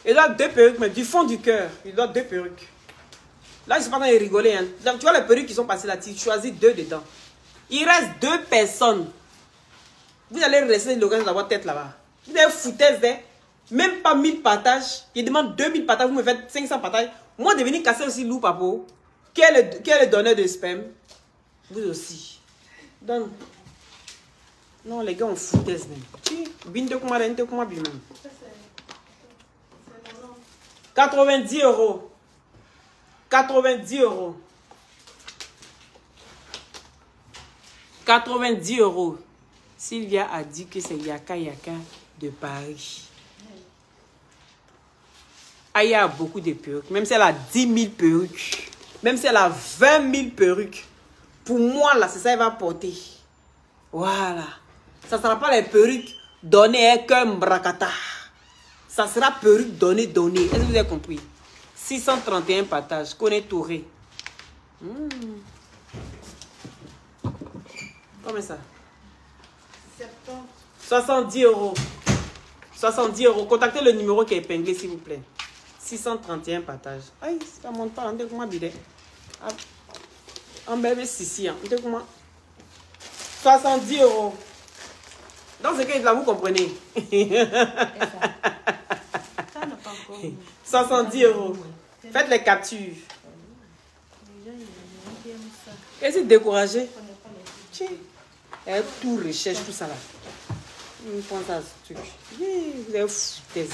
Il doit 2 perruques, mais du fond du cœur. Il doit 2 perruques. Là, je ne suis pas en train de rigoler. Hein. Tu vois les perruques qui sont passées là, tu choisis 2 dedans. Il reste 2 personnes. Vous allez rester le reste dans votre tête là-bas. Vous avez foutaise, hein? Même pas 1000 partages. Il demande 2000 partages. Vous me faites 500 partages. Moi, de venir casser aussi loup, papo. Qui est le donneur de spam? Vous aussi. Donc, non, les gars, on foutaise même. 90 €. 90 €. 90 €. Sylvia a dit que c'est Yaka Yaka de Paris. Aya a beaucoup de perruques. Même si elle a 10 000 perruques. Même si elle a 20 000 perruques. Pour moi, là, c'est ça qu'elle va porter. Voilà. Ça ne sera pas les perruques données comme Brakata. Ça sera perruque donnée. Est-ce que vous avez compris? 631 partages. Connais Touré. Combien ça? 70 €. 70 €. Contactez le numéro qui est épinglé, s'il vous plaît. 631 partages. Aïe, ça monte pas. On dit comment bidet. En bébé, ici. On dit comment? 70 €. Dans ce cas-là, vous comprenez. 70 €. Faites les captures. Est-ce que découragé? Elle tout recherche, tout ça là. Vous pensez à ce truc. Vous avez foutu.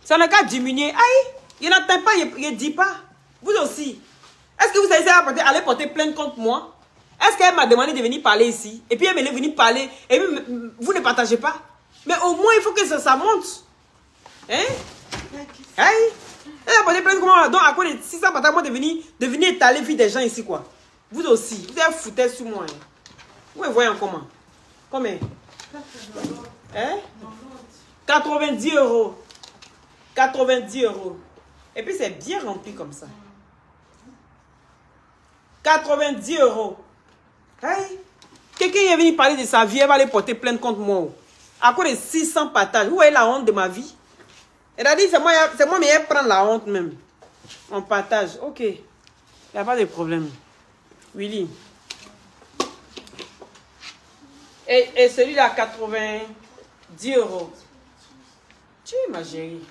Ça n'a qu'à diminuer. Aïe, il n'entend pas, il ne dit pas. Vous aussi. Est-ce que vous savez aller porter plainte contre moi? Est-ce qu'elle m'a demandé de venir parler ici? Et puis elle est venue parler. Et puis vous ne partagez pas? Mais au moins, il faut que ça monte. Hein? Aïe. Elle a porté plainte contre moi. Donc, à quoi de 600 partages, moi de venir étaler vie des gens ici, quoi. Vous aussi. Vous avez foutu sur moi. Hein? Vous me voyez en comment? Combien? Hein? 90 €. 90 €. Et puis, c'est bien rempli comme ça. 90 €. Hey. Quelqu'un est venu parler de sa vie, elle va aller porter plainte contre moi. À cause de 600 partages. Vous voyez la honte de ma vie? Elle a dit, c'est moi, mais elle prend la honte même. On partage. Ok. Il n'y a pas de problème. Willy. Et celui-là, 90 €. Tu es ma chérie.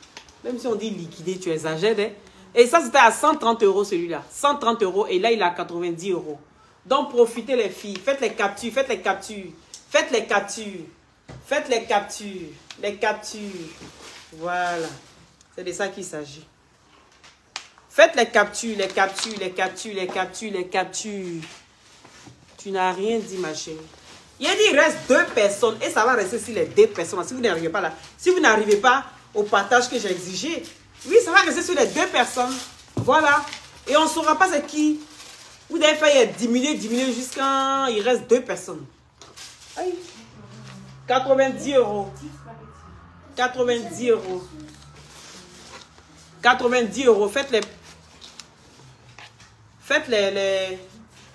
Même si on dit liquider, tu exagères. Hein? Et ça, c'était à 130 € celui-là. 130 € et là, il a 90 €. Donc, profitez les filles. Faites les captures, faites les captures. Faites les captures. Faites les captures. Les captures. Voilà. C'est de ça qu'il s'agit. Faites les captures, les captures, les captures, les captures, les captures. Tu n'as rien dit, ma chérie. Il a dit, il reste 2 personnes et ça va rester sur les 2 personnes. Si vous n'arrivez pas là, si vous n'arrivez pas au partage que j'ai exigé, oui, ça va rester sur les 2 personnes. Voilà. Et on ne saura pas c'est qui. Vous avez fait diminuer jusqu'à il reste 2 personnes. Aïe. 90 euros. 90 euros. 90 euros. Faites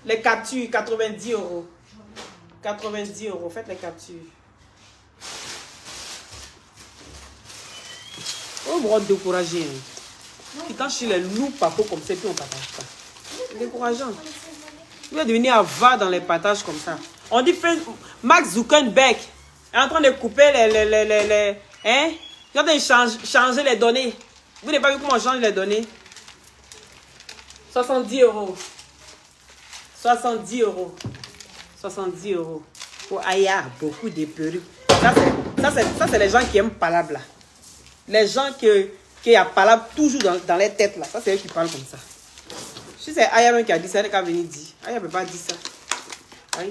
les captures. 90 euros. 90 euros. Faites les captures. On va décourager. Quand je suis les loups papo comme ça, puis on ne partage pas. C'est décourageant. Il va devenir avare dans les partages comme ça. On dit Mark Zuckerberg est en train de couper les hein? Il est en train de changer les données. Vous n'avez pas vu comment on change les données? 70 euros. 70 euros. 70 euros. Oh, il y a beaucoup de perruques. Ça, c'est les gens qui aiment palabre là. Les gens qui a palabre toujours dans les têtes là. Ça, c'est eux qui parlent comme ça. Si c'est Aya même qui a dit ça, elle n'a qu'à venir dire. Aya ne peut pas dire ça. Oui.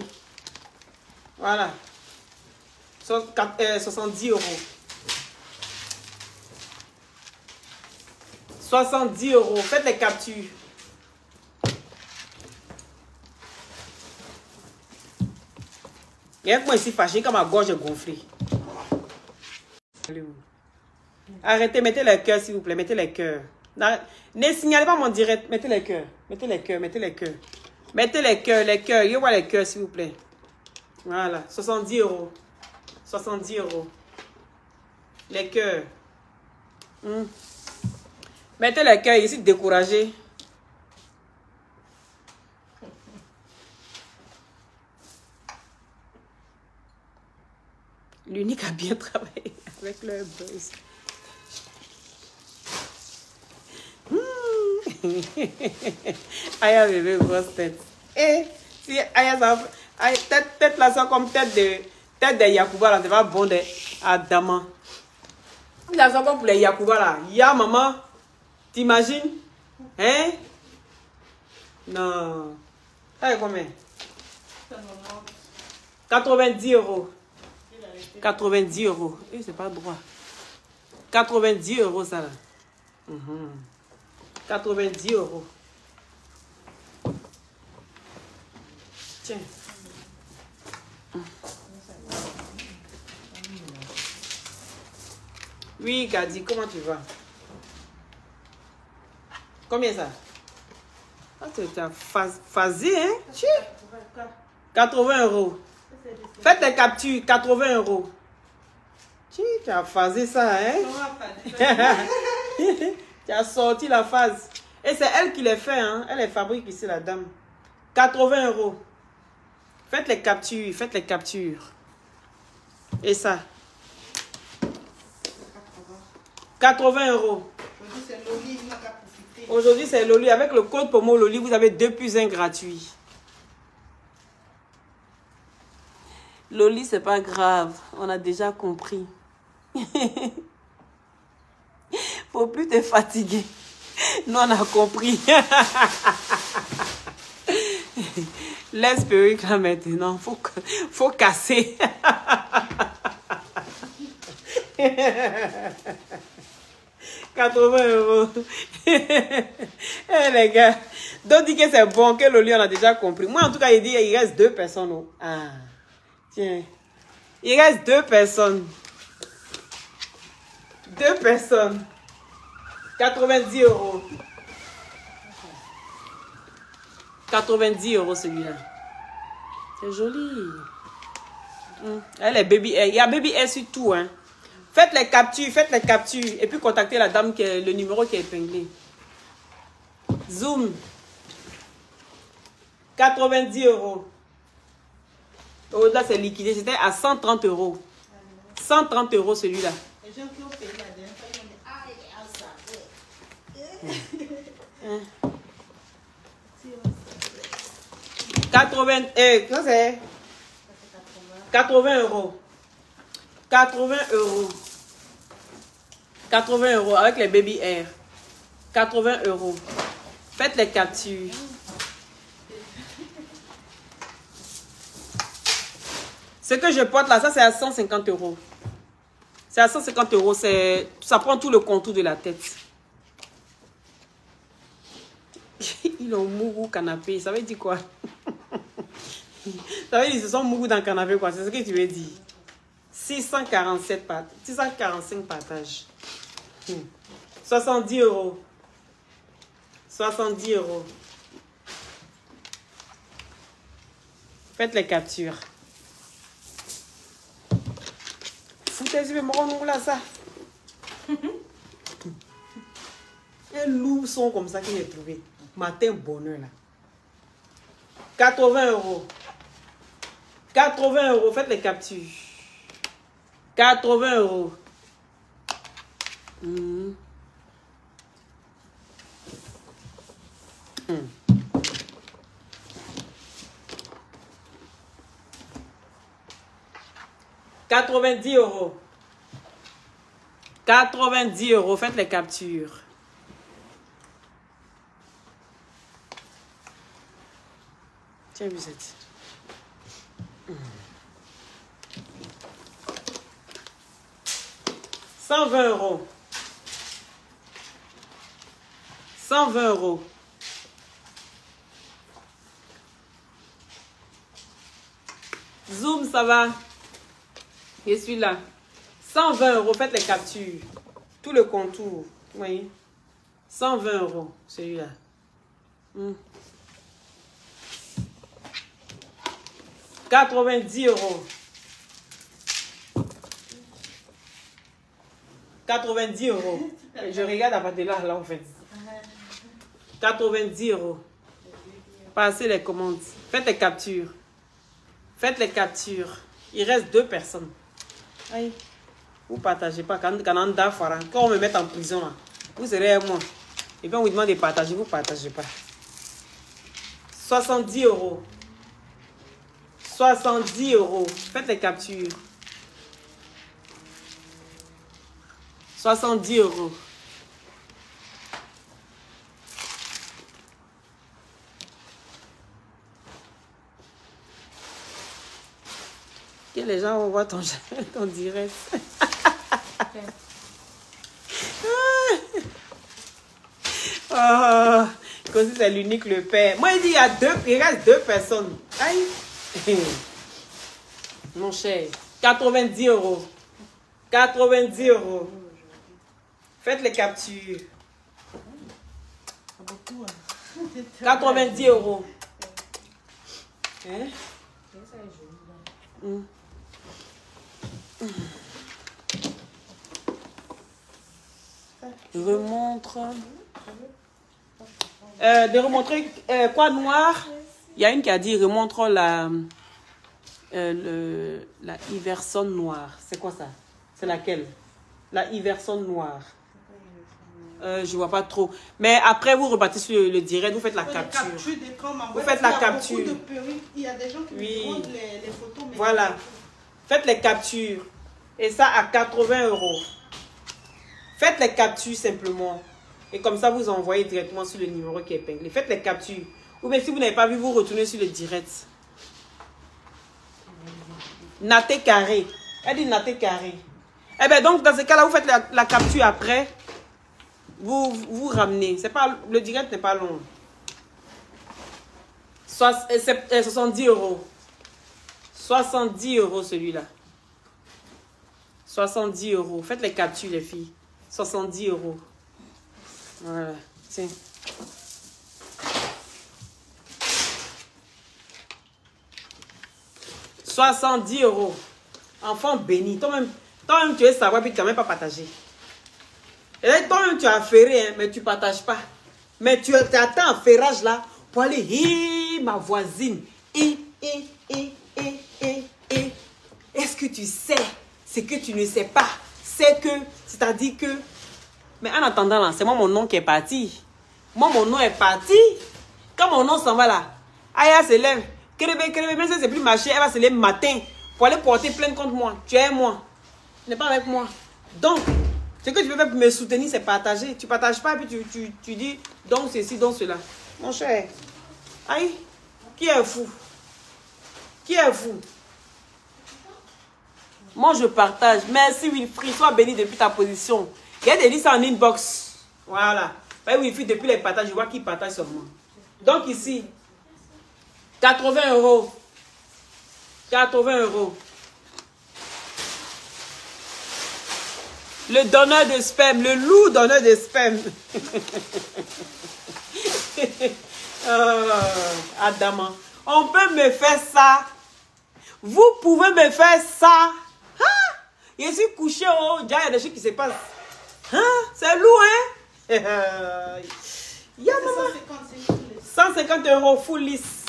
Voilà. 70 euros. 70 euros. Faites les captures. Il y a un point ici fâché quand ma gorge est gonflée. Arrêtez, mettez les cœurs s'il vous plaît. Mettez les cœurs. Ne signalez pas mon direct. Mettez les cœurs. Mettez les cœurs. Mettez les cœurs. Mettez les cœurs. Les cœurs. Je vois les cœurs s'il vous plaît. Voilà. 70 euros. 70 euros. Les cœurs. Mettez les cœurs. Je suis découragé. L'unique a bien travaillé avec leur buzz. Aya bébé grosse tête. Et si Aya tête là ça comme tête de Yacouba là, c'est pas bon de Adama. Il a ça comme pour les Yacouba là. Ya maman, t'imagines? Hein? Non. Ça est combien? 90 euros. 90 euros. Et c'est pas droit. 90 euros ça là. 90 euros. Tiens. Oui, Kadi, comment tu vas? Combien ça? Ah, tu as phasé, hein? 80 euros. Faites des captures, 80 euros. Tu as phasé ça, hein? Tu as sorti la phase. Et c'est elle qui les fait, hein? Elle les fabrique ici, la dame. 80 euros. Faites les captures, faites les captures. Et ça? 80 euros. Aujourd'hui, c'est Loli. Avec le code promo Loli, vous avez 2 + 1 gratuit. Loli, c'est pas grave. On a déjà compris. Faut plus te fatiguer. Nous, on a compris. Laisse perruque là maintenant. Faut casser. €80. Eh les gars. Donc dit que c'est bon, que Loli, on a déjà compris. Moi, en tout cas, il dit il reste 2 personnes. Oh. Ah. Tiens. Il reste 2 personnes. 2 personnes. 90 euros. 90 euros celui-là. C'est joli. Elle est baby air. Il y a baby air sur tout. Hein. Faites les captures, faites les captures. Et puis contactez la dame, le numéro qui est épinglé. Zoom. 90 euros. Oh, là, c'est liquidé. C'était à 130 euros. 130 euros celui-là. 80 euros. 80 euros. 80 euros avec les baby air. 80 euros. Faites les captures. Ce que je porte là, ça c'est à 150 euros. C'est à 150 euros. Ça prend tout le contour de la tête. Ils ont mougou canapé. Ça veut dire quoi? Ça veut dire qu'ils se sont mougou dans le canapé quoi. C'est ce que tu veux dire. 645 partages. 70 euros. 70 euros. Faites les captures. Foutez-y le moron là, ça. Un loup son comme ça qu'il a trouvé. Matin bonheur là. 80 euros. 80 euros. Faites les captures. 80 euros. 90 euros. 90 euros. Faites les captures. Tiens, vous êtes. 120 euros. 120 euros. Zoom, ça va? Je suis là. 120 euros. Faites les captures. Tout le contour. Oui. 120 euros. Celui-là. 90 euros. 90 euros. Je regarde à partir de là, en fait. 90 euros. Passez les commandes. Faites les captures. Faites les captures. Il reste 2 personnes. Aïe. Vous ne partagez pas. Quand on me met en prison, là, vous serez à moi. Et puis on vous demande de partager. Vous ne partagez pas. 70 euros. 70 euros. Faites les captures. 70 euros. Que les gens vont voir ton direct. Oh, comme si c'est l'unique le père. Moi, il dit il reste 2 personnes. Aïe. Mon cher. 90 euros. 90 euros. Faites les captures. 90 euros. Hein? Remontre. De remontrer quoi noir? Il y a une qui a dit remontre la Iverson noire. C'est quoi ça? C'est laquelle? La Iverson noire. Je vois pas trop. Mais après, vous rebattez sur le direct, vous faites la capture. Vous faites la capture. Il y a des gens qui me demandent les photos. Mais voilà. Faites les captures. Et ça à 80 euros. Faites les captures simplement. Et comme ça, vous envoyez directement sur le numéro qui est épinglé. Faites les captures. Ou bien si vous n'avez pas vu, vous retournez sur le direct. Naté carré. Elle dit naté carré. Eh bien, donc, dans ce cas-là, vous faites la capture après. Vous ramenez. C'est pas, le direct n'est pas long. 70 euros. 70 euros celui-là. 70 euros. Faites les captures, les filles. 70 euros. Voilà. Tiens. « 70 euros. Enfant béni. Toi-même, tu veux savoir, puis tu n'as même pas partagé. Et là, toi-même, tu as ferré, hein, mais tu ne partages pas. Mais tu attends un ferrage là pour aller, hi, ma voisine. Est-ce que tu sais ce que tu ne sais pas? C'est que, c'est-à-dire que... Mais en attendant là, c'est moi mon nom qui est parti. Moi, mon nom est parti. Quand mon nom s'en va là, Aya se lève. Même si c'est plus marché, elle va se lever matin pour aller porter plainte contre moi. Tu es moi. Tu n'es pas avec moi. Donc, ce que tu peux faire pour me soutenir, c'est partager. Tu ne partages pas et puis tu dis donc ceci, donc cela. Mon cher. Aïe. Qui est fou? Qui est fou? Moi, je partage. Merci Wilfried. Sois béni depuis ta position. Il y a des listes en inbox. Voilà. Wilfried, depuis les partages, je vois qu'il partage seulement. Donc ici, 80 euros. 80 euros. Le donneur de sperme, le loup donneur de sperme. Adama, on peut me faire ça. Vous pouvez me faire ça. Hein? Je suis couché, oh, il y a des choses qui se passent. Hein? C'est lourd, hein? Yeah, 150 €, full lisse.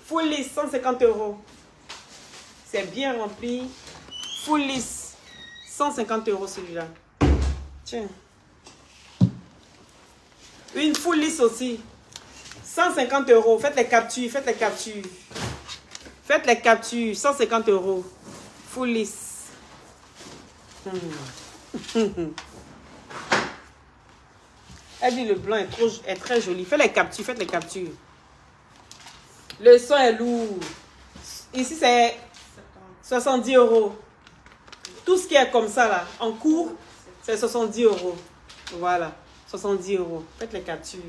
Full lisse, 150 €. C'est bien rempli. Full lisse. 150 € celui-là. Tiens. Une full lisse aussi. 150 €. Faites les captures, faites les captures. Faites les captures. 150 €. Full lisse. Elle dit le blanc est très joli. Faites les captures, faites les captures. Le son est lourd. Ici, c'est 70 €. Tout ce qui est comme ça, là, en cours, c'est 70 €. Voilà, 70 €. Faites les captures.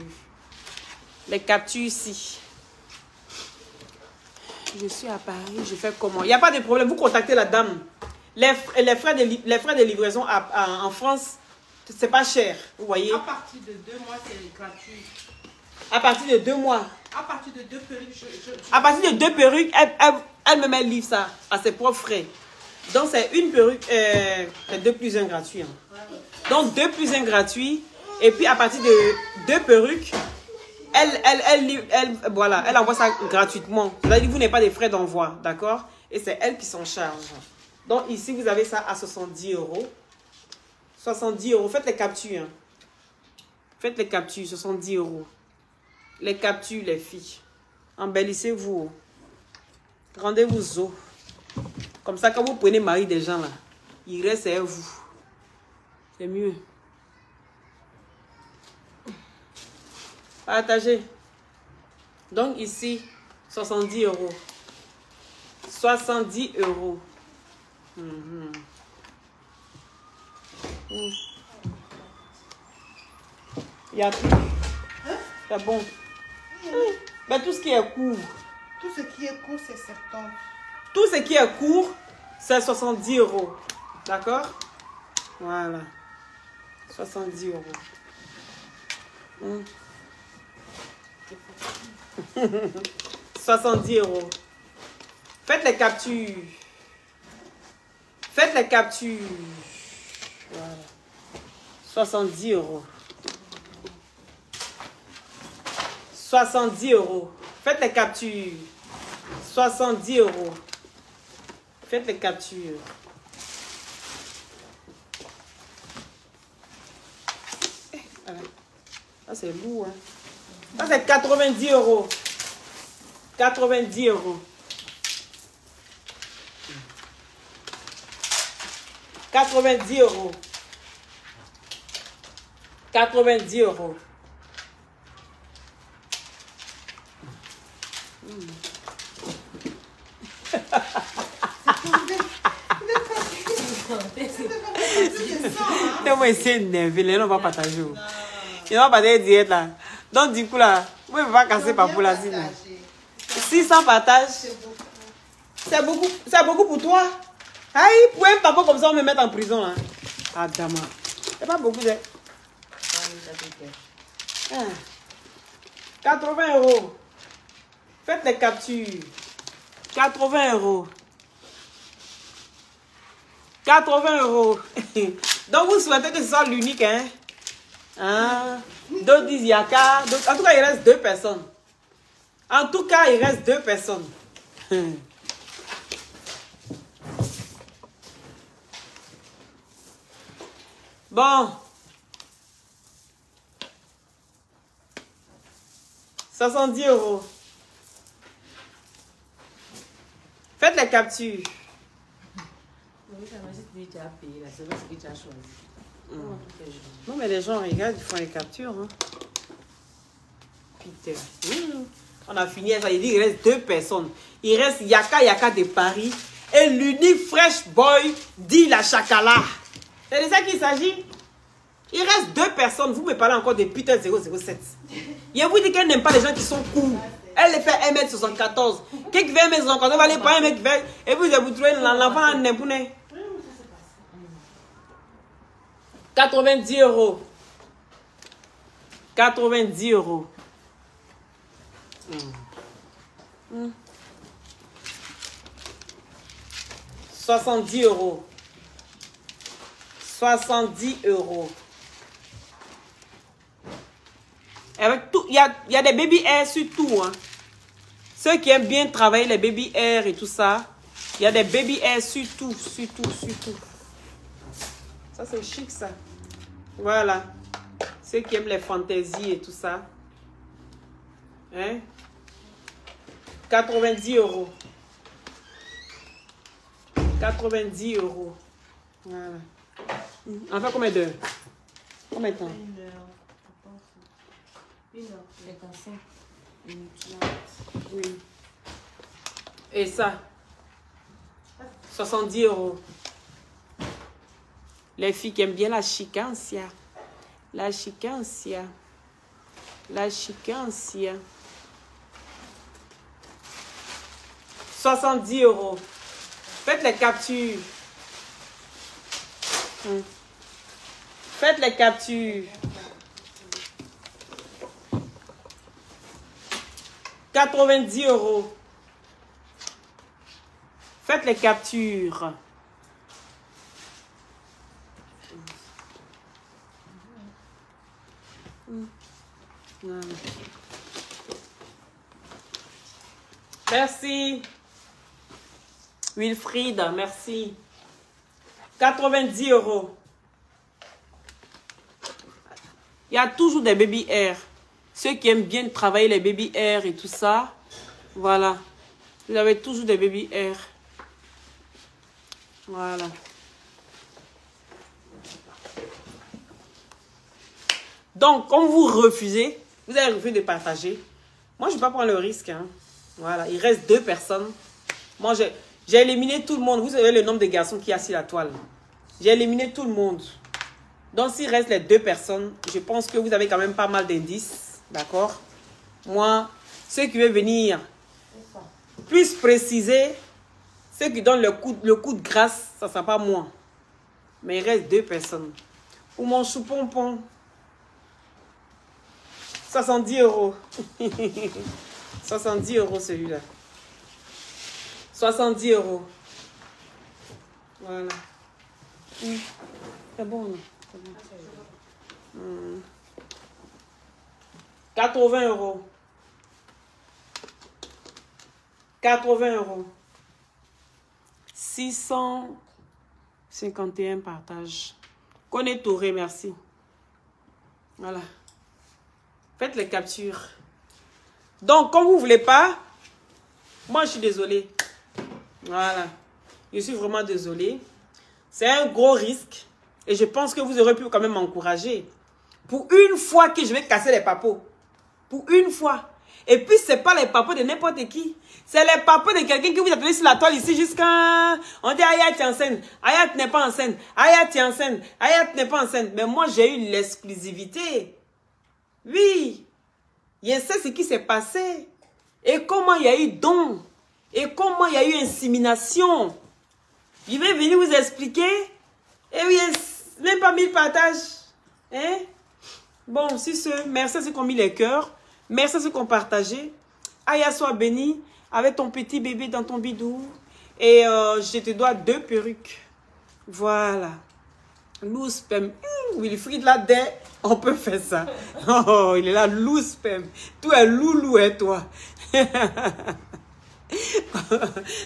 Les captures ici. Je suis à Paris, je fais comment? Il n'y a pas de problème, vous contactez la dame. Les frais de livraison en France, c'est pas cher, vous voyez. À partir de 2 mois, c'est gratuit. À partir de 2 mois. À partir de 2 perruques, à partir de 2 perruques, elle me met le livre ça, à ses propres frais. Donc c'est une perruque, 2 plus 1 gratuit. Hein. Donc 2 plus 1 gratuit. Et puis à partir de 2 perruques, voilà, elle envoie ça gratuitement. C'est-à-dire que vous n'avez pas de frais d'envoi, d'accord? Et c'est elle qui s'en charge. Donc ici, vous avez ça à 70 €. 70 €. Faites les captures. Hein. Faites les captures, 70 €. Les captures, les filles. Embellissez-vous. Rendez-vous au. Comme ça, quand vous prenez mari des gens, là, il reste à vous. C'est mieux. Partagez. Donc ici, 70 €. 70 €. Il y a tout. C'est bon. Mais tout ce qui est court. Tout ce qui est court, c'est 70. Tout ce qui est court, c'est 70 €. D'accord? Voilà. 70 €. 70 €. Faites les captures. Faites les captures. Voilà. 70 €. 70 €. Faites les captures. 70 €. Faites les captures. Voilà. Ça, c'est lourd. Hein? Ça, c'est 90 €. 90 €. 90 €. 90 €. Moi, c'est nerveux. Les gens vont partager. Ils vont partager direct là. Donc, du coup, là, vous ne pouvez pas casser par pour la zine. 600 partages. C'est beaucoup. C'est beaucoup pour toi. Aïe, pour un papa comme ça, on me met en prison. Hein. Ah, dama. C'est pas beaucoup de. 80 €. Faites les captures. 80 €. 80 €. Donc, vous souhaitez que ce soit l'unique, hein? D'autres disent Yaka. En tout cas, il reste 2 personnes. En tout cas, il reste 2 personnes. Bon. 70 €. Faites les captures. Non, mais les gens regardent, ils font les captures. Hein. Putain. On a fini ça. Il dit qu'il reste 2 personnes. Il reste Yaka de Paris et l'unique Fresh Boy dit la Chakala. C'est de ça qu'il s'agit. Il reste 2 personnes. Vous me parlez encore de putain 007. Je vous dis qu'elle n'aime pas les gens qui sont courts. Elle les fait 1m74. Quelqu'un fait 1m74, elle va aller pas 1m20. Et puis vous trouvez l'enfant en n'importe. 90 €. 90 €. 70 €. 70 €. Avec tout, il y a des baby hair sur tout. Hein. Ceux qui aiment bien travailler les baby hair et tout ça, il y a des baby hair sur tout, sur tout, sur tout. Ça, c'est chic, ça. Voilà. Ceux qui aiment les fantaisies et tout ça. Hein? 90 €. 90 €. Voilà. On fait combien d'heures? Combien de temps? 1 heure, je pense. 1 heure. C'est Oui. Et ça? 70 €. Les filles qui aiment bien la chicancia. La chicancia. La chicancia. 70 €. Faites les captures. Faites les captures. 90 €. Faites les captures. Merci. Wilfried, merci. 90 €. Il y a toujours des baby hair. Ceux qui aiment bien travailler les baby hair et tout ça. Voilà. Vous avez toujours des baby hair. Voilà. Donc, comme vous refusez, vous avez refusé de partager. Moi, je ne vais pas prendre le risque. Hein. Voilà. Il reste 2 personnes. Moi, j'ai éliminé tout le monde. Vous savez le nombre de garçons qui y a sur la toile. J'ai éliminé tout le monde. Donc, s'il reste les 2 personnes, je pense que vous avez quand même pas mal d'indices. D'accord? Moi, ceux qui veulent venir plus préciser, ceux qui donnent le coup de grâce, ça ne sera pas moi. Mais il reste 2 personnes. Ou mon chou-pompon. 70 €. 70 € celui-là. 70 €. Voilà. C'est bon, non? C'est bon. 80 €. 80 €. 651 partages. Connais Touré, merci. Voilà. Faites les captures. Donc, comme vous ne voulez pas, moi, je suis désolée. Voilà. Je suis vraiment désolée. C'est un gros risque. Et je pense que vous aurez pu quand même m'encourager. Pour une fois que je vais casser les papeaux. Pour une fois. Et puis, ce n'est pas les papeaux de n'importe qui. C'est les papeaux de quelqu'un qui vous a donné sur la toile ici jusqu'à... On dit Ayat est enceinte. Ayat n'est pas enceinte. Ayat est enceinte. Ayat n'est pas enceinte. Mais moi, j'ai eu l'exclusivité. Oui. Je sais ce qui s'est passé. Et comment il y a eu don. Et comment il y a eu insémination. Je vais venir vous expliquer. Et oui, même pas 1000 partages. Hein? Bon, si ce, merci à ceux qui ont mis les cœurs. Merci à ceux qui ont partagé. Aya, sois béni avec ton petit bébé dans ton bidou. Et je te dois 2 perruques. Voilà. Loose Pem. Wilfried là, on peut faire ça. Oh, il est là, loose Pem. Toi, loulou et toi.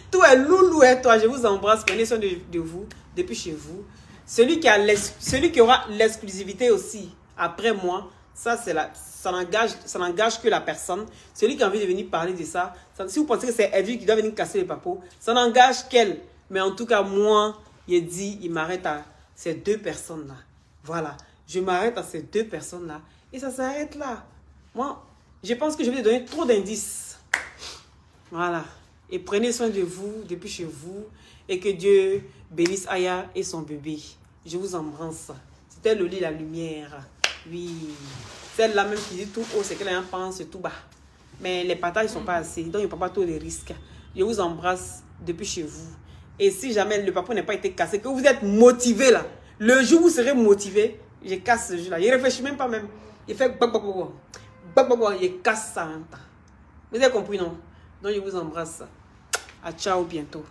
Toi, loulou et toi. Je vous embrasse. Prenez soin de vous, depuis chez vous. Celui qui aura l'exclusivité aussi, après moi, ça n'engage que la personne. Celui qui a envie de venir parler de ça, si vous pensez que c'est Edwige qui doit venir casser les papeaux, ça n'engage qu'elle. Mais en tout cas, moi, il dit, il m'arrête à ces 2 personnes-là. Voilà. Je m'arrête à ces 2 personnes-là. Et ça s'arrête là. Moi, je pense que je vais te donner trop d'indices. Voilà. Et prenez soin de vous, depuis chez vous. Et que Dieu bénisse Aya et son bébé. Je vous embrasse. C'était Loli la lumière. Oui. Celle-là même qui dit tout haut, c'est qu'elle en pense tout bas. Mais les partages ne sont pas assez. Donc, il ne prend pas tous les risques. Je vous embrasse depuis chez vous. Et si jamais le papier n'a pas été cassé, que vous êtes motivé là, Le jour où vous serez motivé, je casse ce jeu-là. Il ne réfléchit même pas même. Il fait il casse ça en même temps. Vous avez compris, non? Donc, je vous embrasse. À ciao bientôt.